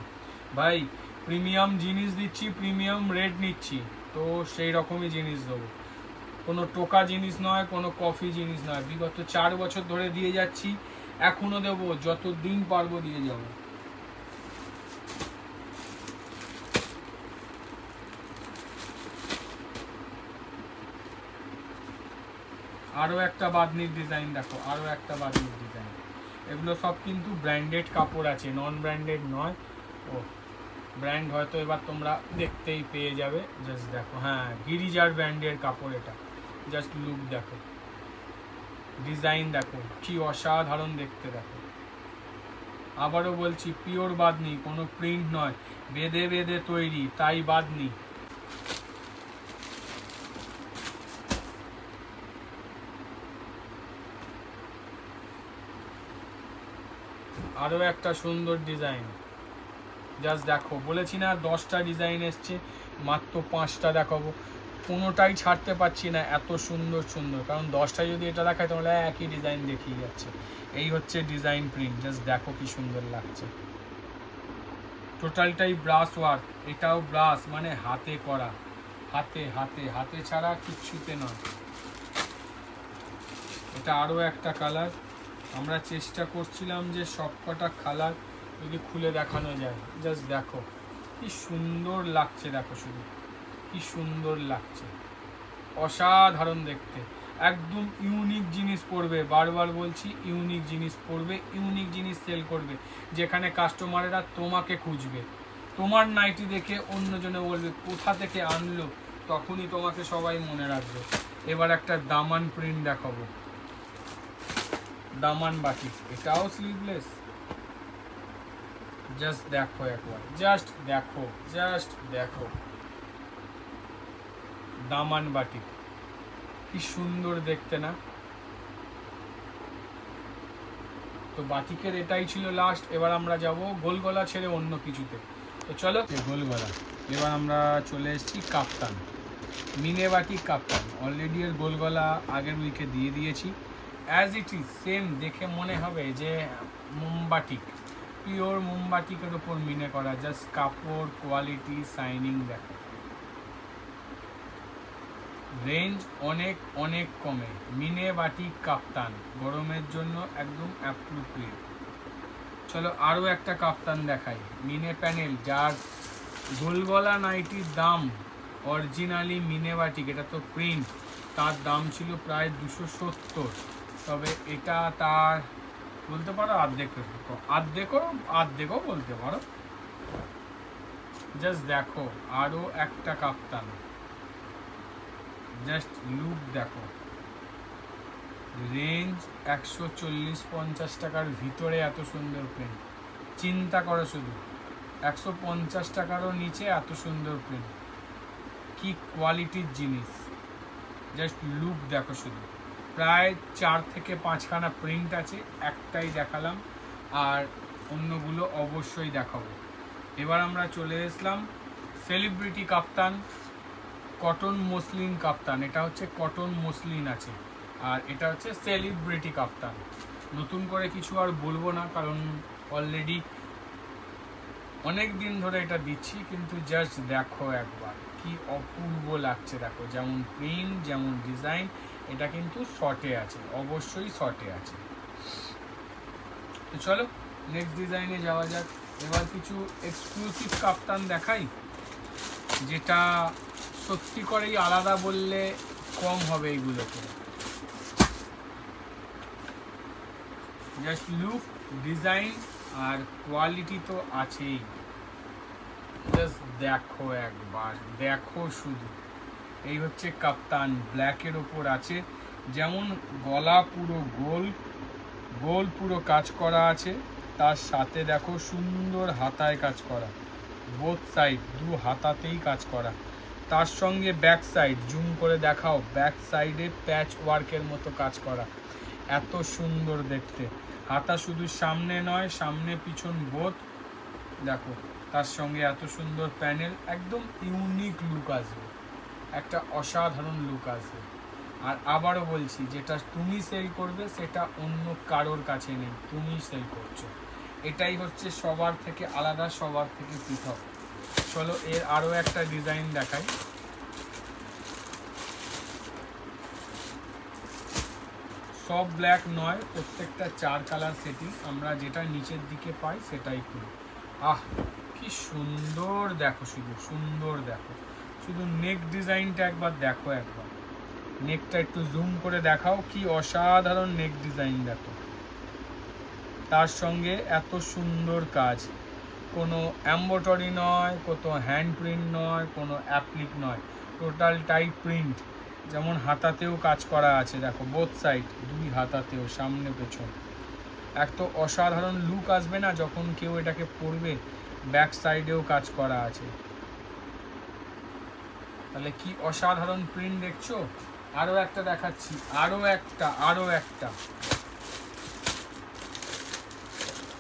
ভাই প্রিমিয়াম জিনিস দিচ্ছি, প্রিমিয়াম রেট নিচ্ছি, তো সেই রকমই জিনিস দেবো, কোনো টোকা জিনিস নয়, কোনো কফি জিনিস নয়। বিগত 4 বছর ধরে দিয়ে যাচ্ছি, এখনও দেবো, যত দিন পারবো দিয়ে যাব। আরও একটা বাদনির ডিজাইন দেখো, আরও একটা বাদনির ডিজাইন। এগুলো সব কিন্তু ব্র্যান্ডেড কাপড় আছে, নন ব্র্যান্ডেড নয়। ও ব্র্যান্ড হয়তো এবার তোমরা দেখতেই পেয়ে যাবে। জাস্ট দেখো, হ্যাঁ গিরিজার ব্র্যান্ডের কাপড় এটা। জাস্ট লুক দেখো, ডিজাইন দেখো, কি অসাধারণ দেখতে দেখো। আবারও বলছি পিওর বাদনি, কোনো প্রিন্ট নয়, বেঁধে বেঁধে তৈরি, তাই বাদনি। আরও একটা সুন্দর ডিজাইন, জাস্ট দেখো, বলেছি না 10টা ডিজাইন এসছে, মাত্র 5টা দেখাবো, কোনোটাই ছাড়তে পারছি না, এত সুন্দর সুন্দর। কারণ 10টা যদি এটা দেখায় তাহলে একই ডিজাইন দেখিয়ে যাচ্ছে। এই হচ্ছে ডিজাইন প্রিন্ট, জাস্ট দেখো কি সুন্দর লাগছে। টোটালটাই ব্রাশ ওয়ার্ক, এটাও ব্রাশ মানে হাতে করা, হাতে হাতে হাতে ছাড়া কিচ্ছুতে নয়। এটা আরও একটা কালার, আমরা চেষ্টা করছিলাম যে সবকটা কালার যদি খুলে দেখানো যায়। জাস্ট দেখো কি সুন্দর লাগছে, দেখো শুধু কি সুন্দর লাগছে, অসাধারণ দেখতে। একদম ইউনিক জিনিস পড়বে, বারবার বলছি ইউনিক জিনিস পড়বে, ইউনিক জিনিস সেল করবে, যেখানে কাস্টমারেরা তোমাকে খুঁজবে, তোমার নাইটি দেখে অন্যজনে বলবে কোথা থেকে আনলো, তখনই তোমাকে সবাই মনে রাখবে। এবার একটা দামান প্রিন্ট দেখাবো, দামান বাটিক, এটাও স্লিভলেস। জাস্ট দেখো একবার, জাস্ট দেখো, জাস্ট দেখো, দামান বাটিক কি সুন্দর দেখতে না? তো বাটিকের এটাই ছিল লাস্ট। এবার আমরা যাব গোলগলা ছেড়ে অন্য কিছুতে। তো চলো গোলগলা, এবার আমরা চলে এসেছি কাপ্তান, মিনে বাটিক কাপ্তান। অলরেডি এর গোলগলা আগের উইকে দিয়ে দিয়েছি, অ্যাজ ইট ইজ সেম, দেখে মনে হবে যে মোমবাটিক, পিওর মোমবাটিকের ওপর মিনে করা। জাস্ট কাপড় কোয়ালিটি, শাইনিং দেখো, রেঞ্জ অনেক অনেক কমে। মিনে বাটিক কাপ্তান গরমের জন্য একদম অ্যাপ্রোপ্রিয়েট। চলো আরও একটা কাপ্তান দেখাই, মিনে প্যানেল, যার গোলগলা নাইটির দাম অরিজিনালি মিনে বাটিক, এটা তো প্রিন্ট, তার দাম ছিল প্রায় 270, তবে এটা তার বলতে পারো আর্ধেকও বলতে পারো। জাস্ট দেখো আরও একটা কাপ্তান, জাস্ট লুক দেখো, রেঞ্জ 140-50 টাকার ভিতরে এত সুন্দর প্রিন্ট, চিন্তা করো শুধু 150 টাকারও নিচে এত সুন্দর প্রিন্ট, কি কোয়ালিটির জিনিস। জাস্ট লুক দেখো শুধু, প্রায় 4 থেকে 5খানা প্রিন্ট আছে, একটাই দেখালাম, আর অন্যগুলো অবশ্যই দেখাবো। এবার আমরা চলে এসলাম সেলিব্রিটি কাপ্তান, কটন মসলিন কাপ্তান। এটা হচ্ছে কটন মসলিন আছে, আর এটা হচ্ছে সেলিব্রিটি কাপ্তান। নতুন করে কিছু আর বলবো না, কারণ অলরেডি অনেক দিন ধরে এটা দিচ্ছি, কিন্তু জাস্ট দেখো একবার কি অপূর্ব লাগছে। দেখো যেমন প্রিন্ট, যেমন ডিজাইন, এটা কিন্তু শর্টে আছে, অবশ্যই শর্টে আছে। তো চলো নেক্সট ডিজাইনে যাওয়া যাক। এবার কিছু এক্সক্লুসিভ কাপ্তান দেখাই, যেটা সত্যি করেই আলাদা বললে কম হবে এইগুলোকে। জাস্ট লুক, ডিজাইন আর কোয়ালিটি তো আছেই, জাস্ট দেখো একবার, দেখো শুধু। এই হচ্ছে কাপ্তান, ব্ল্যাকের ওপর আছে, যেমন গলা পুরো গোল গোল পুরো কাজ করা আছে, তার সাথে দেখো সুন্দর হাতায় কাজ করা, বোথ সাইড, দু হাতাতেই কাজ করা। তার সঙ্গে ব্যাক সাইড জুম করে দেখাও, ব্যাক সাইডে প্যাচ ওয়ার্কের মতো কাজ করা, এত সুন্দর দেখতে। হাতা শুধু সামনে নয়, সামনে পিছন বোথ দেখো, তার সঙ্গে এত সুন্দর প্যানেল, একদম ইউনিক লুক আসবে, একটা অসাধারণ লুক আসবে। আর আবারও বলছি, যেটা তুমি সেল করবে সেটা অন্য কারোর কাছে নেই, তুমি সেল করছো, এটাই হচ্ছে সবার থেকে আলাদা, সবার থেকে পৃথক। চলো এর আরও একটা ডিজাইন দেখাই। সব ব্ল্যাক নয়, প্রত্যেকটা 4 কালার সেটিং, আমরা যেটা নিচের দিকে পাই সেটাই করি। আহ কি সুন্দর দেখো, শুধু সুন্দর দেখো, শুধু নেক ডিজাইনটা একবার দেখো, একবার নেকটা একটু জুম করে দেখাও, কি অসাধারণ নেক ডিজাইন দেখো, তার সঙ্গে এত সুন্দর কাজ, কোনো এমব্রয়ডারি নয়, কোনো হ্যান্ড প্রিন্ট নয়, কোনো অ্যাপ্লিক নয়, টোটাল টাইপ প্রিন্ট। যেমন হাতাতেও কাজ করা আছে দেখো, বোথ সাইড, দুই হাতাতেও, সামনে পেছন, এত অসাধারণ লুক আসবে না যখন কেউ এটাকে পরবে। ব্যাক সাইডেও কাজ করা আছে, তাহলে কি অসাধারণ প্রিন্ট দেখছো। আরও একটা দেখাচ্ছি, আরও একটা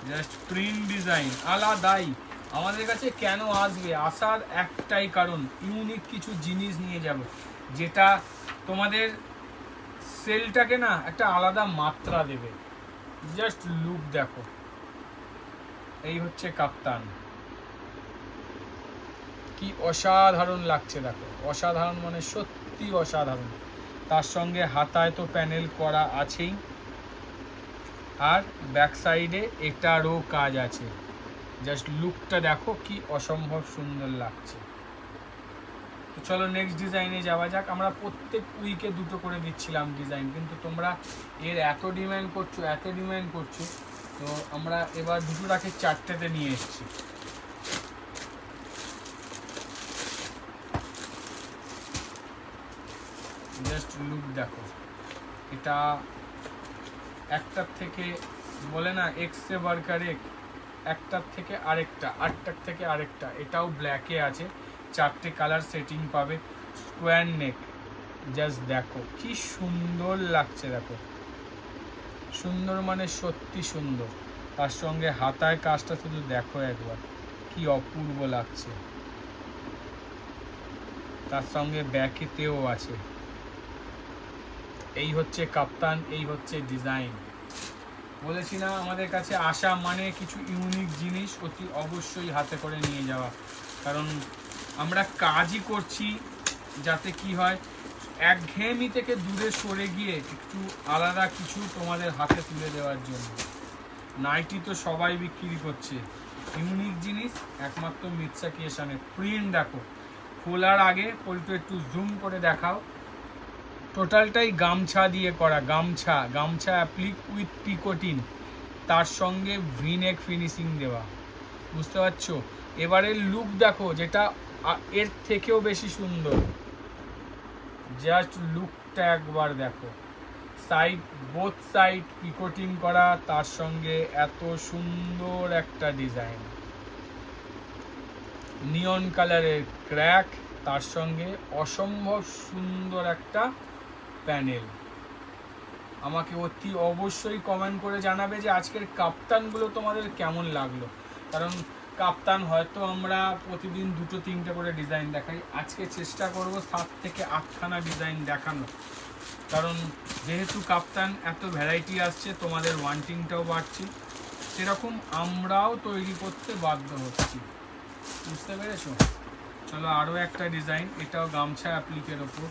জাস্ট প্রিন্ট ডিজাইন আলাদাই। আমাদের কাছে কেন আসবে, আসার একটাই কারণ, ইউনিক কিছু জিনিস নিয়ে যাবে, যেটা তোমাদের সেলটাকে না একটা আলাদা মাত্রা দেবে। জাস্ট লুক দেখো, এই হচ্ছে কাপ্তান, কি অসাধারণ লাগছে দেখো, অসাধারণ মানে সত্যি অসাধারণ। তার সঙ্গে হাতায় তো প্যানেল করা আছেই, আর ব্যাক সাইডে এটারও কাজ আছে। জাস্ট লুকটা দেখো কি অসম্ভব সুন্দর লাগছে। তো তো চলো নেক্সট ডিজাইনে যাওয়া যাক। আমরা প্রত্যেক উইকে দুটো করে দিচ্ছিলাম ডিজাইন, কিন্তু তোমরা এর এত ডিমান্ড করছো, তো আমরা এবার দুটো রাখে 4টেতে নিয়ে এসেছি। জাস্ট লুক দেখো, এটা একটার থেকে বলে না এক্সে বার্কার এক, একটার থেকে আরেকটা, 8টার থেকে আরেকটা। এটাও ব্ল্যাকে আছে, 4টে কালার সেটিং পাবে, স্কোয়ার নেক। জাস্ট দেখো কি সুন্দর লাগছে, দেখো সুন্দর মানে সত্যি সুন্দর। তার সঙ্গে হাতায় কাজটা শুধু দেখো একবার, কি অপূর্ব লাগছে। তার সঙ্গে ব্যাকেতেও আছে। এই হচ্ছে কাপ্তান, এই হচ্ছে ডিজাইন। বলেছি না আমাদের কাছে আসা মানে কিছু ইউনিক জিনিস অতি অবশ্যই হাতে করে নিয়ে যাওয়া, কারণ আমরা কাজই করছি যাতে কি হয়, একঘেয়েমি থেকে দূরে সরে গিয়ে একটু আলাদা কিছু তোমাদের হাতে তুলে দেওয়ার জন্য। নাইটি তো সবাই বিক্রি করছে, ইউনিক জিনিস একমাত্র মিথসা ক্রিয়েশনে। প্রিন্ট দেখো, খোলার আগে পল্টু একটু জুম করে দেখাও। টোটালটাই গামছা দিয়ে করা, গামছা অ্যাপ্লিক উইথ পিকোটিন, তার সঙ্গে ভিনেক ফিনিশিং দেওয়া, বুঝতে পারছো? এবারের লুক দেখো, যেটা এর থেকেও বেশি সুন্দর। জাস্ট লুকটা একবার দেখো, বোথ সাইড পিকোটিং করা, তার সঙ্গে এত সুন্দর একটা ডিজাইন, নিয়ন কালারের ক্র্যাক, তার সঙ্গে অসম্ভব সুন্দর একটা প্যানেল। আমাকে অতি অবশ্যই কমেন্ট করে জানাবে যে আজকের কাপ্তানগুলো তোমাদের কেমন লাগলো, কারণ কাপ্তান হয়তো আমরা প্রতিদিন 2-3টে করে ডিজাইন দেখাই, আজকে চেষ্টা করব 7 থেকে 8খানা ডিজাইন দেখানো, কারণ যেহেতু কাপ্তান এত ভ্যারাইটি আসছে, তোমাদের ওয়ান্টিংটাও বাড়ছে, সেরকম আমরাও তৈরি করতে বাধ্য হচ্ছি, বুঝতে পেরেছো? চলো আরও একটা ডিজাইন, এটাও গামছা অ্যাপ্লিকের ওপর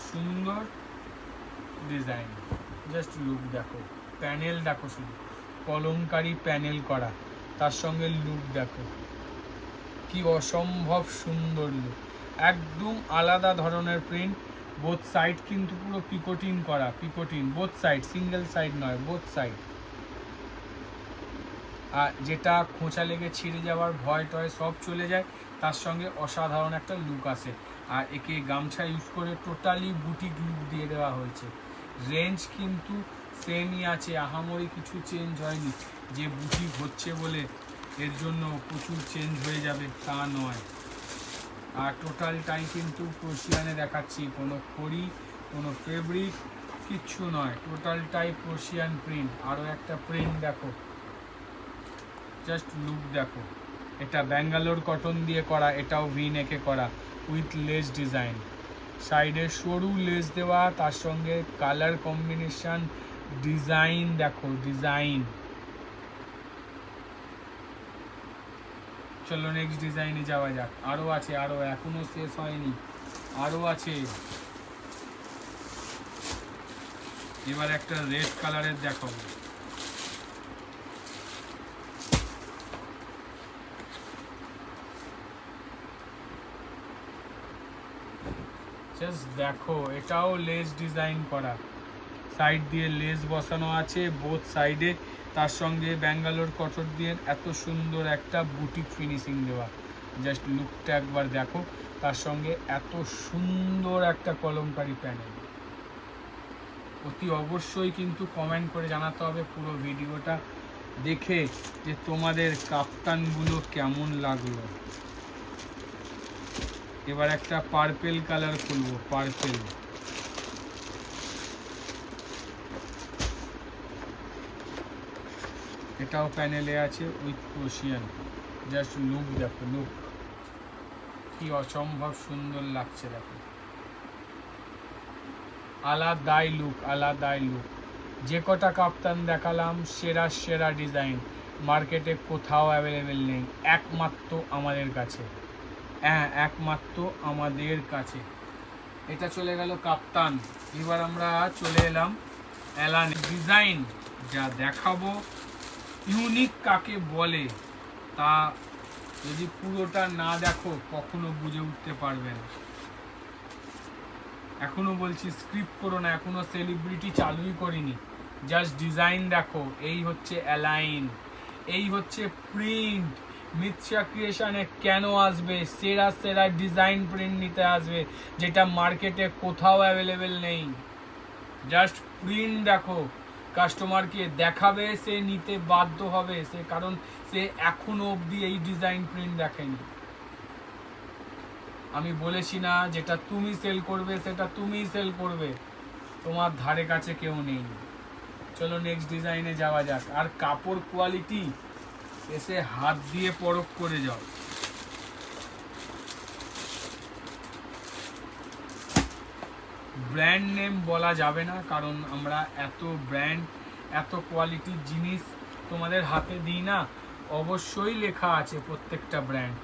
সুন্দর ডিজাইন। জাস্ট লুক দেখো, প্যানেল দেখো, শুধু কলমকারি প্যানেল করা, তার সঙ্গে লুক দেখো কি অসম্ভব সুন্দর লুক, একদম আলাদা ধরনের প্রিন্ট। বোথ সাইড কিন্তু পুরো পিকোটিন করা, পিকোটিন বোথ সাইড, সিঙ্গেল সাইড নয়, বোথ সাইড। আর যেটা খোঁচা লেগে ছিঁড়ে যাওয়ার ভয় টয় সব চলে যায়, তার সঙ্গে অসাধারণ একটা লুক আসে। আর একে গামছা ইউজ করে টোটালি বুটিক লুক দিয়ে দেওয়া হয়েছে। রেঞ্জ কিন্তু সেমই আছে, আহামরি কিছু চেঞ্জ হয়নি, যে বুটিক হচ্ছে বলে এর জন্য প্রচুর চেঞ্জ হয়ে যাবে তা নয়। আর টোটালটাই কিন্তু ক্রোশিয়ানে দেখাচ্ছি, কোনো খড়ি, কোনো ফেব্রিক কিচ্ছু নয়, টোটালটাই ক্রোশিয়ান প্রিন্ট। আরও একটা প্রিন্ট দেখো, জাস্ট লুক দেখো, এটা ব্যাঙ্গালোর কটন দিয়ে করা, এটাও ভি নেকে করা উইথ লেস ডিজাইন, সাইডে সরু লেস দেওয়া, তার সঙ্গে কালার কম্বিনেশন, ডিজাইন দেখো, ডিজাইন। চলো নেক্সট ডিজাইনে যাওয়া যাক, আরও আছে, আরও এখনো শেষ হয়নি, আরও আছে। এবার একটা রেড কালারের দেখো, জাস্ট দেখো, এটাও লেস ডিজাইন করা, সাইড দিয়ে লেস বসানো আছে বোথ সাইডে, তার সঙ্গে ব্যাঙ্গালোর কটন দিয়ে এত সুন্দর একটা বুটিক ফিনিশিং দেওয়া। জাস্ট লুকটা একবার দেখো, তার সঙ্গে এত সুন্দর একটা কলমকারি প্যানেল। অতি অবশ্যই কিন্তু কমেন্ট করে জানাতে হবে পুরো ভিডিওটা দেখে যে তোমাদের কাপ্তানগুলো কেমন লাগলো। এবার একটা পার্পেল কালার খুলবো, পার্পেল, এটাও প্যানেলে আছে উইথ ক্রোশিয়ান। জাস্ট লুক দেখো, লুক কি অসম্ভব সুন্দর লাগছে, দেখো আলাদাই লুক, আলাদাই লুক। যে কটা কাপ্তান দেখালাম সেরা সেরা ডিজাইন, মার্কেটে কোথাও অ্যাভেলেবেল নেই, একমাত্র আমাদের কাছে, হ্যাঁ একমাত্র আমাদের কাছে। এটা চলে গেল কাপ্তান, এবার আমরা চলে এলাম অ্যালান। ডিজাইন যা দেখাবো, ইউনিক কাকে বলে তা যদি পুরোটা না দেখো কখনো বুঝে উঠতে পারবে না। এখনো বলছি স্ক্রিপ্ট করো না, এখনো সেলিব্রিটি চালুই করিনি, জাস্ট ডিজাইন দেখো। এই হচ্ছে অ্যালাইন, এই হচ্ছে প্রিন্ট। মিথ্যা ক্রিয়েশনে কেন আসবে? সেরা সেরা ডিজাইন প্রিন্ট নিতে আসবে, যেটা মার্কেটে কোথাও অ্যাভেলেবেল নেই। জাস্ট প্রিন্ট দেখো, কাস্টমারকে দেখাবে, সে নিতে বাধ্য হবে, সে কারণ সে এখনো অবধি এই ডিজাইন প্রিন্ট দেখেনি। আমি বলেছি না, যেটা তুমি সেল করবে সেটা তুমিই সেল করবে, তোমার ধারে কাছে কেউ নেই। চলো নেক্সট ডিজাইনে যাওয়া যাক। আর কাপড় কোয়ালিটি এসে হাত দিয়ে পরখ করে যাও। ব্র্যান্ড নেম বলা যাবে না, কারণ আমরা এত ব্র্যান্ড এত কোয়ালিটির জিনিস তোমাদের হাতে দিই না। অবশ্যই লেখা আছে প্রত্যেকটা ব্র্যান্ড।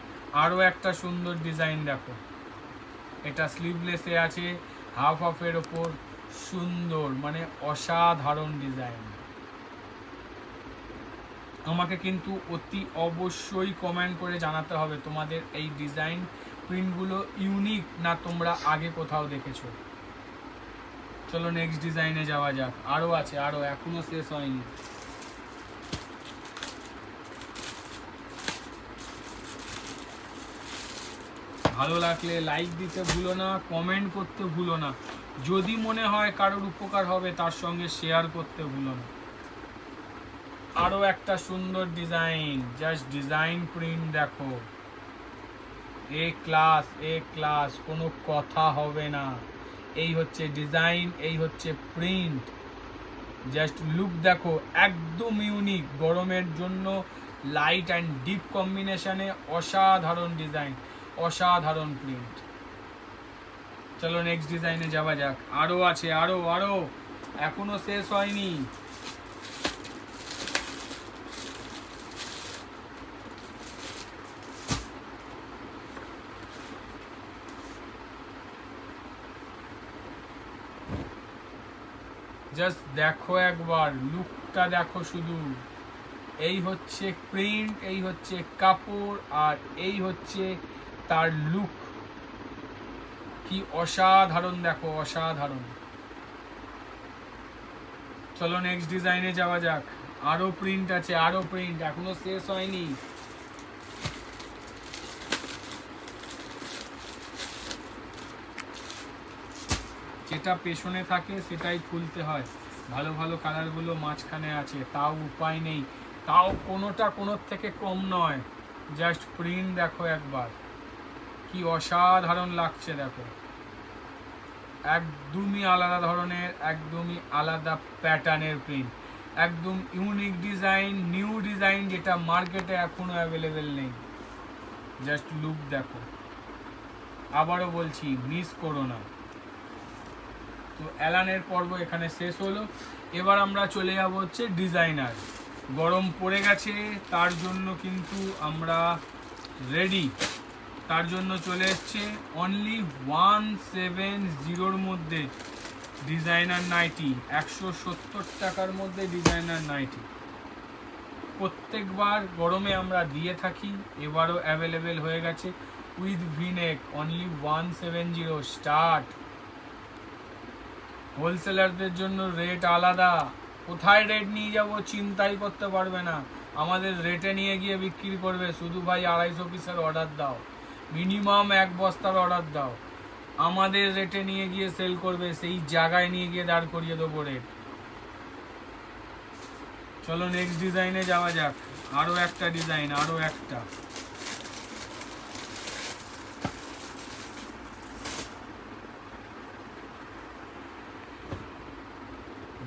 আরও একটা সুন্দর ডিজাইন দেখো, এটা স্লিভলেসে আছে, হাফ হাফের ওপর, সুন্দর মানে অসাধারণ ডিজাইন। আমাকে কিন্তু অতি অবশ্যই কমেন্ট করে জানাতে হবে তোমাদের এই ডিজাইন প্রিন্টগুলো ইউনিক না তোমরা আগে কোথাও দেখেছো। চলো নেক্সট ডিজাইনে যাওয়া যাক। আরও আছে, আরও এখনো শেষ হয়নি। ভালো লাগলে লাইক দিতে ভুলো না, কমেন্ট করতে ভুলো না, যদি মনে হয় কারোর উপকার হবে তার সঙ্গে শেয়ার করতে ভুলো না। আরও একটা সুন্দর ডিজাইন, জাস্ট ডিজাইন প্রিন্ট দেখো, এ ক্লাস, এ ক্লাস, কোনো কথা হবে না। এই হচ্ছে ডিজাইন, এই হচ্ছে প্রিন্ট, জাস্ট লুক দেখো, একদম ইউনিক। গরমের জন্য লাইট অ্যান্ড ডিপ কম্বিনেশনে অসাধারণ ডিজাইন, অসাধারণ প্রিন্ট। চলো নেক্সট ডিজাইনে যাওয়া যাক। আরও আছে, আরও আরও এখনো শেষ হয়নি। জাস্ট দেখো একবার, লুকটা দেখো শুধু। এই হচ্ছে প্রিন্ট, এই হচ্ছে কাপড়, আর এই হচ্ছে তার লুক। কি অসাধারণ দেখো, অসাধারণ। চলো নেক্সট ডিজাইনে যাওয়া যাক। আরো প্রিন্ট আছে, আরো প্রিন্ট, এখনো শেষ হয়নি। যেটা পেছনে থাকে সেটাই খুলতে হয়। ভালো ভালো কালারগুলো মাঝখানে আছে, তাও উপায় নেই, তাও কোনোটা কোনোর থেকে কম নয়। জাস্ট প্রিন্ট দেখো একবার, কি অসাধারণ লাগছে দেখো। একদমই আলাদা ধরনের, একদমই আলাদা প্যাটার্নের প্রিন্ট, একদম ইউনিক ডিজাইন, নিউ ডিজাইন, যেটা মার্কেটে এখনো অ্যাভেলেবেল নেই। জাস্ট লুক দেখো, আবারও বলছি মিস করো না। তো অ্যালানের পর্ব এখানে শেষ হলো। এবার আমরা চলে যাব হচ্ছে ডিজাইনার। গরম পড়ে গেছে, তার জন্য কিন্তু আমরা রেডি। তার জন্য চলে এসছে অনলি 170-র মধ্যে ডিজাইনার নাইটি, 170 টাকার মধ্যে ডিজাইনার নাইটি। প্রত্যেকবার গরমে আমরা দিয়ে থাকি, এবারও অ্যাভেলেবেল হয়ে গেছে উইথ ভিনেক, অনলি 170 স্টার্ট। হোলসেলারদের জন্য রেট আলাদা, কোথায় রেট নিয়ে যাব চিন্তাই করতে পারবে না। আমাদের রেটে নিয়ে গিয়ে বিক্রি করবে, শুধু ভাই 250 পিসের অর্ডার দাও, মিনিমাম 1 বস্তার অর্ডার দাও, আমাদের রেটে নিয়ে গিয়ে সেল করবে, সেই জায়গায় নিয়ে গিয়ে দাঁড় করিয়ে দেবো রেট। চলো নেক্সট ডিজাইনে যাওয়া যাক। আরও একটা ডিজাইন, আরও একটা।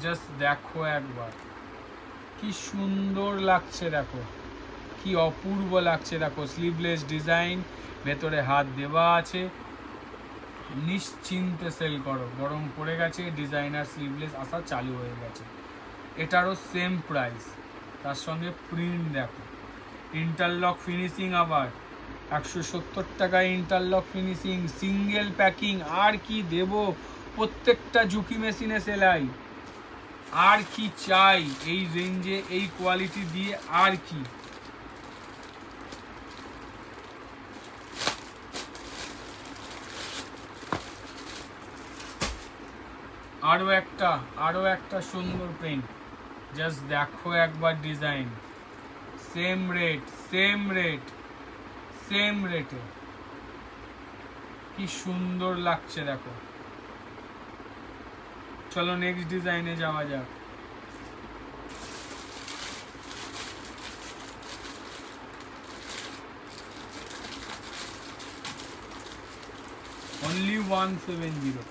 জাস্ট দেখো একবার, কি সুন্দর লাগছে দেখো, কি অপূর্ব লাগছে দেখো। স্লিভলেস ডিজাইন, ভেতরে হাত দেওয়া আছে, নিশ্চিন্তে সেল করো। গরম পড়ে গেছে, ডিজাইনার স্লিভলেস আসা চালু হয়ে গেছে। এটারও সেম প্রাইস, তার সঙ্গে প্রিন্ট দেখো, ইন্টারলক ফিনিশিং, আবার 170 টাকায় ইন্টারলক ফিনিশিং, সিঙ্গেল প্যাকিং। আর কি দেব, প্রত্যেকটা ঝুঁকি মেশিনে সেলাই। আর কি চাই এই রেঞ্জে, এই কোয়ালিটি দিয়ে, আর কি। আরো একটা সুন্দর প্রিন্ট, জাস্ট দেখো একবার ডিজাইন, সেম রেটে কি সুন্দর লাগছে দেখো। চলো নেক্সট ডিজাইনে যাওয়া যাক। অনলি 170,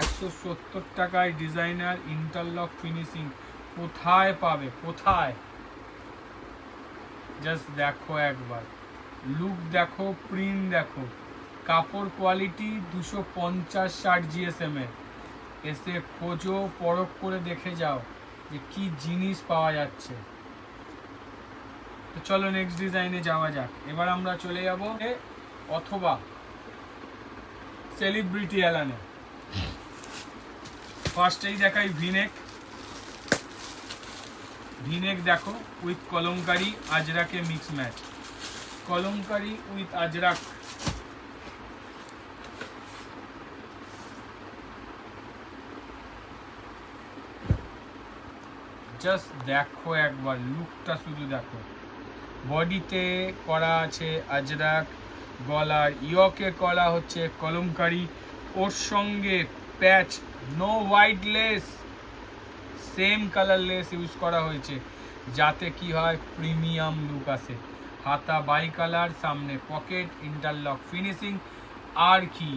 170 টাকায় ডিজাইনার ইন্টারলক ফিনিশিং কোথায় পাবে, কোথায়? জাস্ট দেখো একবার, লুক দেখো, প্রিন্ট দেখো, কাপড় কোয়ালিটি 250-60 GSM এর। এসে খোঁজো, পরখ করে দেখে যাও যে কি জিনিস পাওয়া যাচ্ছে। তো চলো নেক্সট ডিজাইনে যাওয়া যাক। এবার আমরা চলে যাব অথবা সেলিব্রিটি অ্যালানে। ফার্স্টেই দেখাই ভিনেক দেখো উইথ কলমকারি আজরাকে mix match, kalamkari with Ajrakh. Just দেখো একবার লুকটা, শুধু দেখো। বডিতে করা আছে আজরাক, গলার ইয়কে করা হচ্ছে কলমকারি, ওর সঙ্গে patch, no white lace, same colour lace use করা হয়েছে, যাতে কি হয় প্রিমিয়াম লুক আসে। হাতা বাই কালার, সামনে পকেট, ইন্টারলক ফিনিশিং। আর কি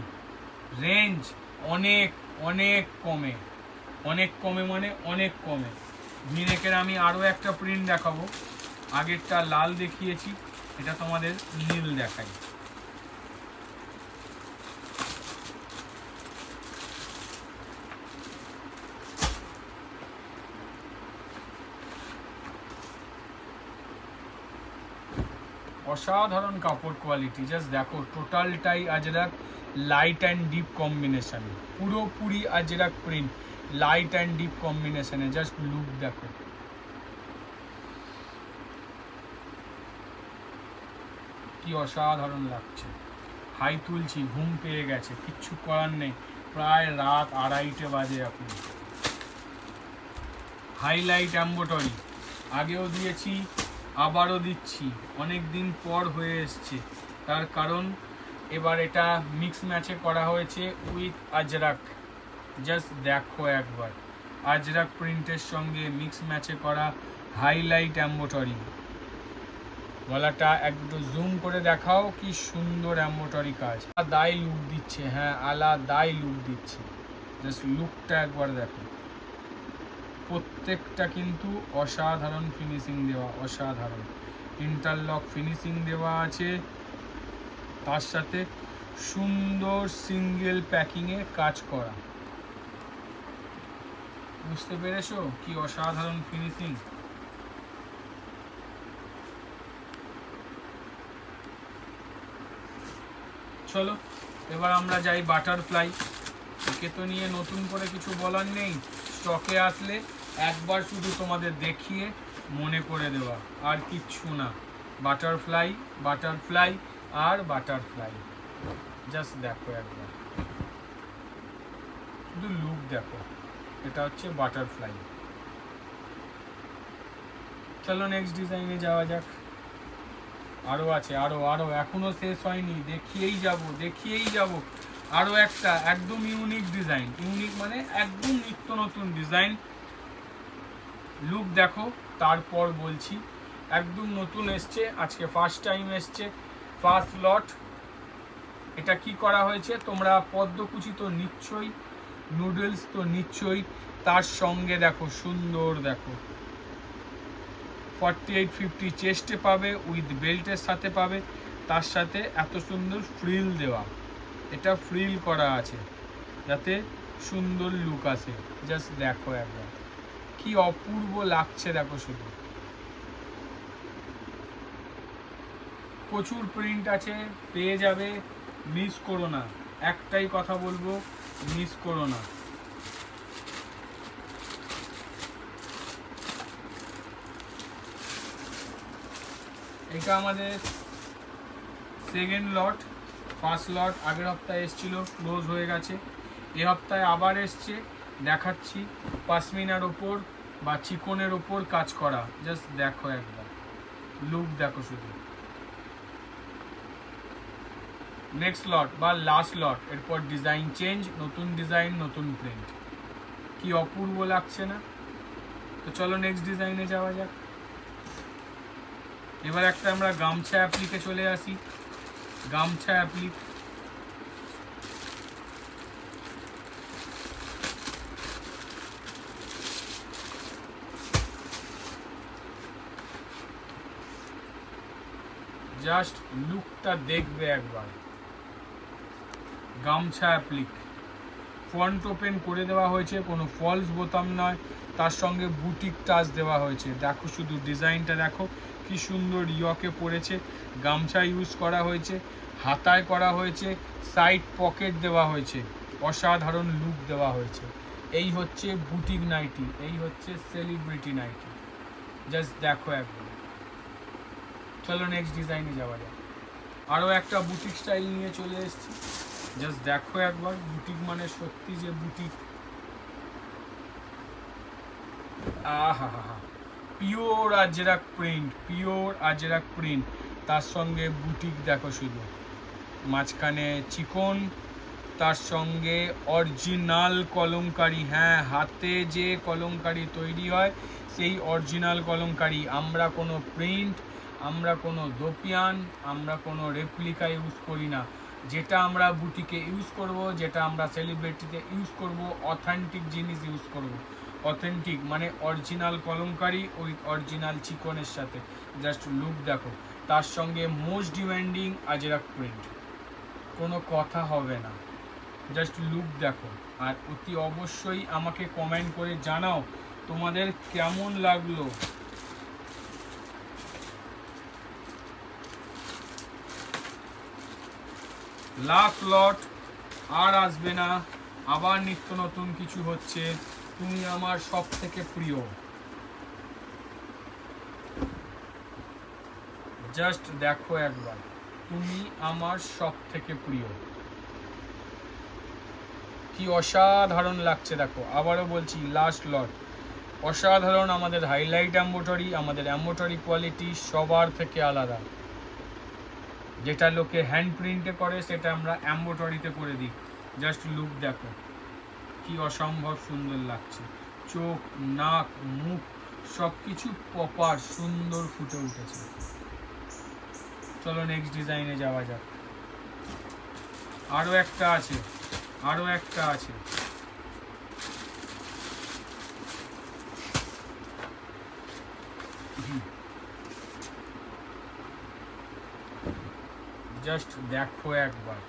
রেঞ্জ অনেক অনেক কমে, অনেক কমে মানে অনেক কমে। ভিনেকের আমি আরও একটা প্রিন্ট দেখাবো, আগেরটা লাল দেখিয়েছি, এটা তোমাদের নীল দেখাই। অসাধারণ কাপড় কোয়ালিটি, জাস্ট দেখো টোটালটাই আজরাক লাইট অ্যান্ড ডিপ কম্বিনেশনে, পুরোপুরি Ajrak print light and deep কম্বিনেশনে। জাস্ট লুক দেখো, কি অসাধারণ লাগছে। হাই তুলছি, ঘুম পেয়ে গেছে, কিচ্ছু করার নেই, প্রায় রাত 2:30 বাজে এখন। হাইলাইট এমব্রয়ডারি আগেও দিয়েছি, আবারও দিচ্ছি, অনেক দিন পর হয়ে এসছে, তার কারণ এবার এটা মিক্স ম্যাচে করা হয়েছে উইথ আজরাক। জাস্ট দেখো একবার, আজরাক প্রিন্টের সঙ্গে মিক্স ম্যাচে করা হাইলাইট এমব্রয়ডারি। গলাটা একটু জুম করে দেখাও, কি সুন্দর এমব্রয়ডারি কাজ, আলাদাই লুক দিচ্ছে। হ্যাঁ, আলাদাই লুক দিচ্ছে, জাস্ট লুকটা একবার দেখো। প্রত্যেকটা কিন্তু অসাধারণ ফিনিশিং দেওয়া, অসাধারণ ইন্টারলক ফিনিশিং দেওয়া আছে, তার সাথে সুন্দর সিঙ্গেল প্যাকিংয়ে কাজ করা। বুঝতে পেরেছো কি অসাধারণ ফিনিশিং? চলো এবার আমরা যাই বাটারফ্লাই। একে তো নিয়ে নতুন করে কিছু বলার নেই, স্টকে আসলে একবার শুধু তোমাদের দেখিয়ে মনে করে দেওয়া, আর কিচ্ছু না। বাটারফ্লাই বাটারফ্লাই আর বাটারফ্লাই, জাস্ট দেখো একবার, শুধু লুক দেখো। এটা হচ্ছে বাটারফ্লাই। চলো নেক্সট ডিজাইনে যাওয়া যাক। আরও আছে, আরও এখনো শেষ হয়নি, দেখিয়েই যাব। আরও একটা একদম ইউনিক ডিজাইন, ইউনিক মানে একদম নিত্য নতুন ডিজাইন। লুক দেখো, তারপর বলছি। একদম নতুন এসছে, আজকে ফার্স্ট টাইম এসছে, ফার্স্ট লট। এটা কি করা হয়েছে, তোমরা পদ্মকুচি তো নিশ্চয়ই, নুডলস তো নিশ্চয়ই, তার সঙ্গে দেখো সুন্দর, দেখো 48-50 চেস্টে পাবে, উইথ বেল্টের সাথে পাবে, তার সাথে এত সুন্দর ফ্রিল দেওয়া, এটা ফ্রিল করা আছে যাতে সুন্দর লুক আসে। জাস্ট দেখো একবার, কি অপূর্ব লাগছে দেখো শুধু। প্রচুর প্রিন্ট আছে, পেয়ে যাবে, মিস করো না। একটাই কথা বলবো, মিস করো না। এটা আমাদের সেকেন্ড লট। ফার্স্ট লট আগের সপ্তাহে এসেছিল, ক্লোজ হয়ে গেছে। এ সপ্তাহে আবার এসছে, দেখাচ্ছি, পাশমিনার ওপর বা চিকনের ওপর কাজ করা। জাস্ট দেখো একবার, লুক দেখো শুধু। নেক্সট লট বা লাস্ট লট, এরপর ডিজাইন চেঞ্জ, নতুন ডিজাইন, নতুন প্রিন্ট। কি অপূর্ব লাগছে না? তো চলো নেক্সট ডিজাইনে যাওয়া যাক। এবার একটা আমরা গামছা অ্যাপ্লিকে চলে আসি। গামছা অ্যাপ্লিক, জাস্ট লুকটা দেখবে একবার। গামছা অ্যাপ্লিক ফ্রন্ট ওপেন করে দেওয়া হয়েছে, কোনো ফলস বোতাম নয়, তার সঙ্গে বুটিক টাচ দেওয়া হয়েছে। দেখো শুধু ডিজাইনটা দেখো, কি সুন্দর ইয়কে পড়েছে, গামছা ইউজ করা হয়েছে, হাতায় করা হয়েছে, সাইড পকেট দেওয়া হয়েছে, অসাধারণ লুক দেওয়া হয়েছে। এই হচ্ছে বুটিক নাইটি, এই হচ্ছে সেলিব্রিটি নাইটি। জাস্ট দেখো একবার। চলো নেক্সট ডিজাইনে যাওয়া যায়। আরও একটা বুটিক স্টাইল নিয়ে চলে এসেছি। জাস্ট দেখো একবার, বুটিক মানে সত্যি যে বুটিক। আহা হা হা, pure Ajrakh print, pure Ajrakh print, তার সঙ্গে বুটিক দেখো শুধু, মাঝখানে চিকন, তার সঙ্গে অরিজিনাল কলমকারি। হ্যাঁ, হাতে যে কলমকারি তৈরি হয় সেই অরিজিনাল কলমকারি। আমরা কোনো প্রিন্ট, আমরা কোনো দোপিয়ান, আমরা কোনো রেপ্লিকা ইউজ করি না। যেটা আমরা বুটিকে ইউজ করব, যেটা আমরা সেলিব্রিটিতে ইউজ করব, অথেন্টিক জিনিস ইউজ করব। অথেন্টিক মানে অরিজিনাল কলমকারি ওই অরিজিনাল চিকনের সাথে। জাস্ট লুক দেখো, তার সঙ্গে মোস্ট ডিমান্ডিং আজরাক প্রিন্ট, কোনো কথা হবে না। জাস্ট লুক দেখো। আর অতি অবশ্যই আমাকে কমেন্ট করে জানাও তোমাদের কেমন লাগলো। লাস্ট লট, আর আসবে না, আবার নিত্য নতুন কিছু হচ্ছে। তুমি আমার সব থেকে প্রিয়। জাস্ট দেখো একবার, তুমি আমার সব থেকে প্রিয়। কি অসাধারণ লাগছে দেখো। আবারও বলছি, লাস্ট লট, অসাধারণ। আমাদের হাইলাইট এম্বোটারি, আমাদের এম্বোটারি কোয়ালিটি সবার থেকে আলাদা। যেটা লোকে হ্যান্ড প্রিন্টে করে সেটা আমরা এম্বোটারিতে করে দিই। জাস্ট লুক দেখো, কি অসম্ভব সুন্দর লাগছে। চোখ, নাক, মুখ সব কিছু প্রপার সুন্দর ফুটে উঠেছে। চলো নেক্সট ডিজাইনে যাওয়া যাক। আরও একটা আছে, আরও একটা আছে। জাস্ট দেখো একবার,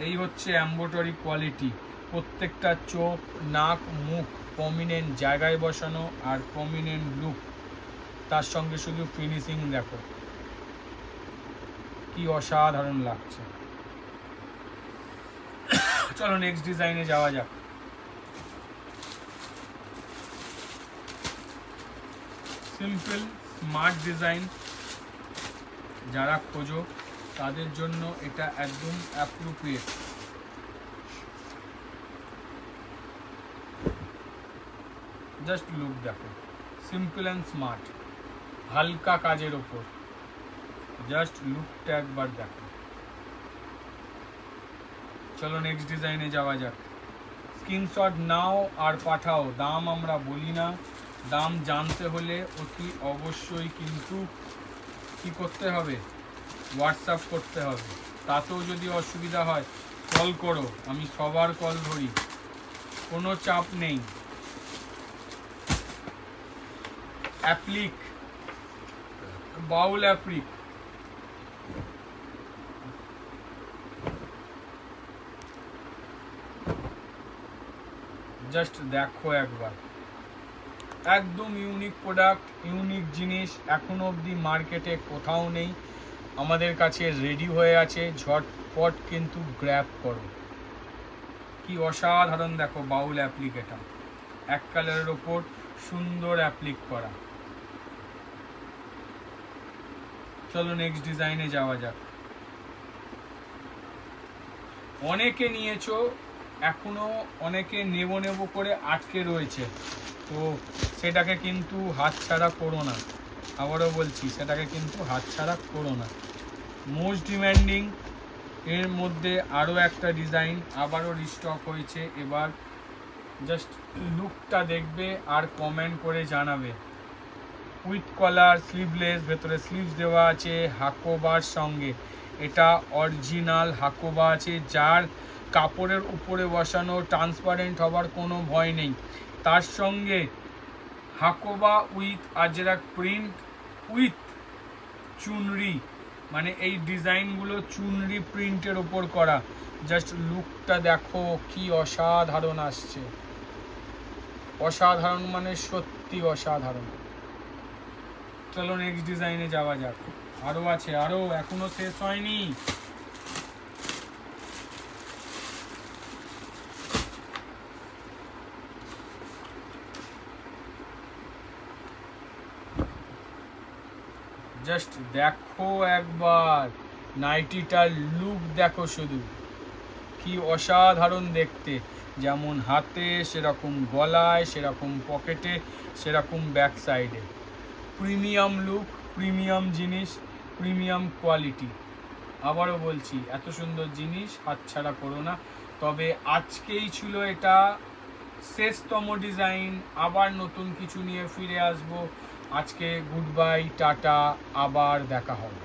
এই হচ্ছে এম্বোটারি কোয়ালিটি। প্রত্যেকটা চোখ, নাক, মুখ প্রমিনেন্ট জায়গায় বসানো আর প্রমিনেন্ট লুক, তার সঙ্গে শুধু ফিনিশিং দেখো, কি অসাধারণ লাগছে। চলো নেক্সট ডিজাইনে যাওয়া যাক। সিম্পল স্মার্ট ডিজাইন যারা খোঁজো তাদের জন্য এটা একদম অ্যাপ্রোপ্রিয়েট। জাস্ট লুক দেখো, সিম্পল অ্যান্ড স্মার্ট, হালকা কাজের ওপর। জাস্ট লুকটা একবার দেখো। চলো নেক্সট ডিজাইনে যাওয়া যাক। স্ক্রিনশট নাও আর পাঠাও। দাম আমরা বলি না, দাম জানতে হলে অতি অবশ্যই কিন্তু কি করতে হবে, হোয়াটসঅ্যাপ করতে হবে। তাতেও যদি অসুবিধা হয় কল করো, আমি সবার কল ধরি, কোনো চাপ নেই। অ্যাপ্লিক, বাউল অ্যাপ্লিক, জাস্ট দেখো একবার, একদম ইউনিক প্রোডাক্ট, ইউনিক জিনিস, এখনো অবধি মার্কেটে কোথাও নেই। আমাদের কাছে রেডি হয়ে আছে, ঝটপট কিন্তু গ্র্যাব করো। কি অসাধারণ দেখো বাউল অ্যাপ্লিক, এটা এক কালারের ওপর সুন্দর অ্যাপ্লিক করা। চলো নেক্সট ডিজাইনে যাওয়া যাক। অনেকে নিয়েছো এখনো অনেকে নেব করে আটকে রয়েছে, তো সেটাকে কিন্তু হাতছাড়া করো না। আবারও বলছি, সেটাকে কিন্তু হাতছাড়া করো না। মোস্ট ডিমান্ডিং এর মধ্যে আরও একটা ডিজাইন আবারও রিস্টক হয়েছে। এবার জাস্ট লুকটা দেখবে আর কমেন্ট করে জানাবে। উইথ কলার, স্লিভলেস, ভেতরে স্লিভস দেওয়া আছে হাকোবার সঙ্গে। এটা অরিজিনাল হাকোবা আছে, যার কাপড়ের উপরে বসানো, ট্রান্সপারেন্ট হবার কোনো ভয় নেই। তার সঙ্গে Hakoba with Ajrakh print with chunri, মানে এই ডিজাইনগুলো চুনরি প্রিন্টের ওপর করা। জাস্ট লুকটা দেখো কি অসাধারণ আসছে, অসাধারণ মানে সত্যি অসাধারণ। চলো নেক্সট ডিজাইনে যাওয়া যাক। আরো আছে, আরো এখনো শেষ হয়নি। জাস্ট দেখো একবার নাইটিটার লুক দেখো শুধু, কি অসাধারণ দেখতে। যেমন হাতে সেরকম গলায়, সেরকম পকেটে, সেরকম ব্যাক সাইডে। প্রিমিয়াম লুক, প্রিমিয়াম জিনিস, প্রিমিয়াম কোয়ালিটি। আবারও বলছি, এত সুন্দর জিনিস হাতছাড়া করো না। তবে আজকেই ছিল এটা শেষতম ডিজাইন, আবার নতুন কিছু নিয়ে ফিরে আসবো। আজকে গুড বাই, টাটা, আবার দেখা হবে।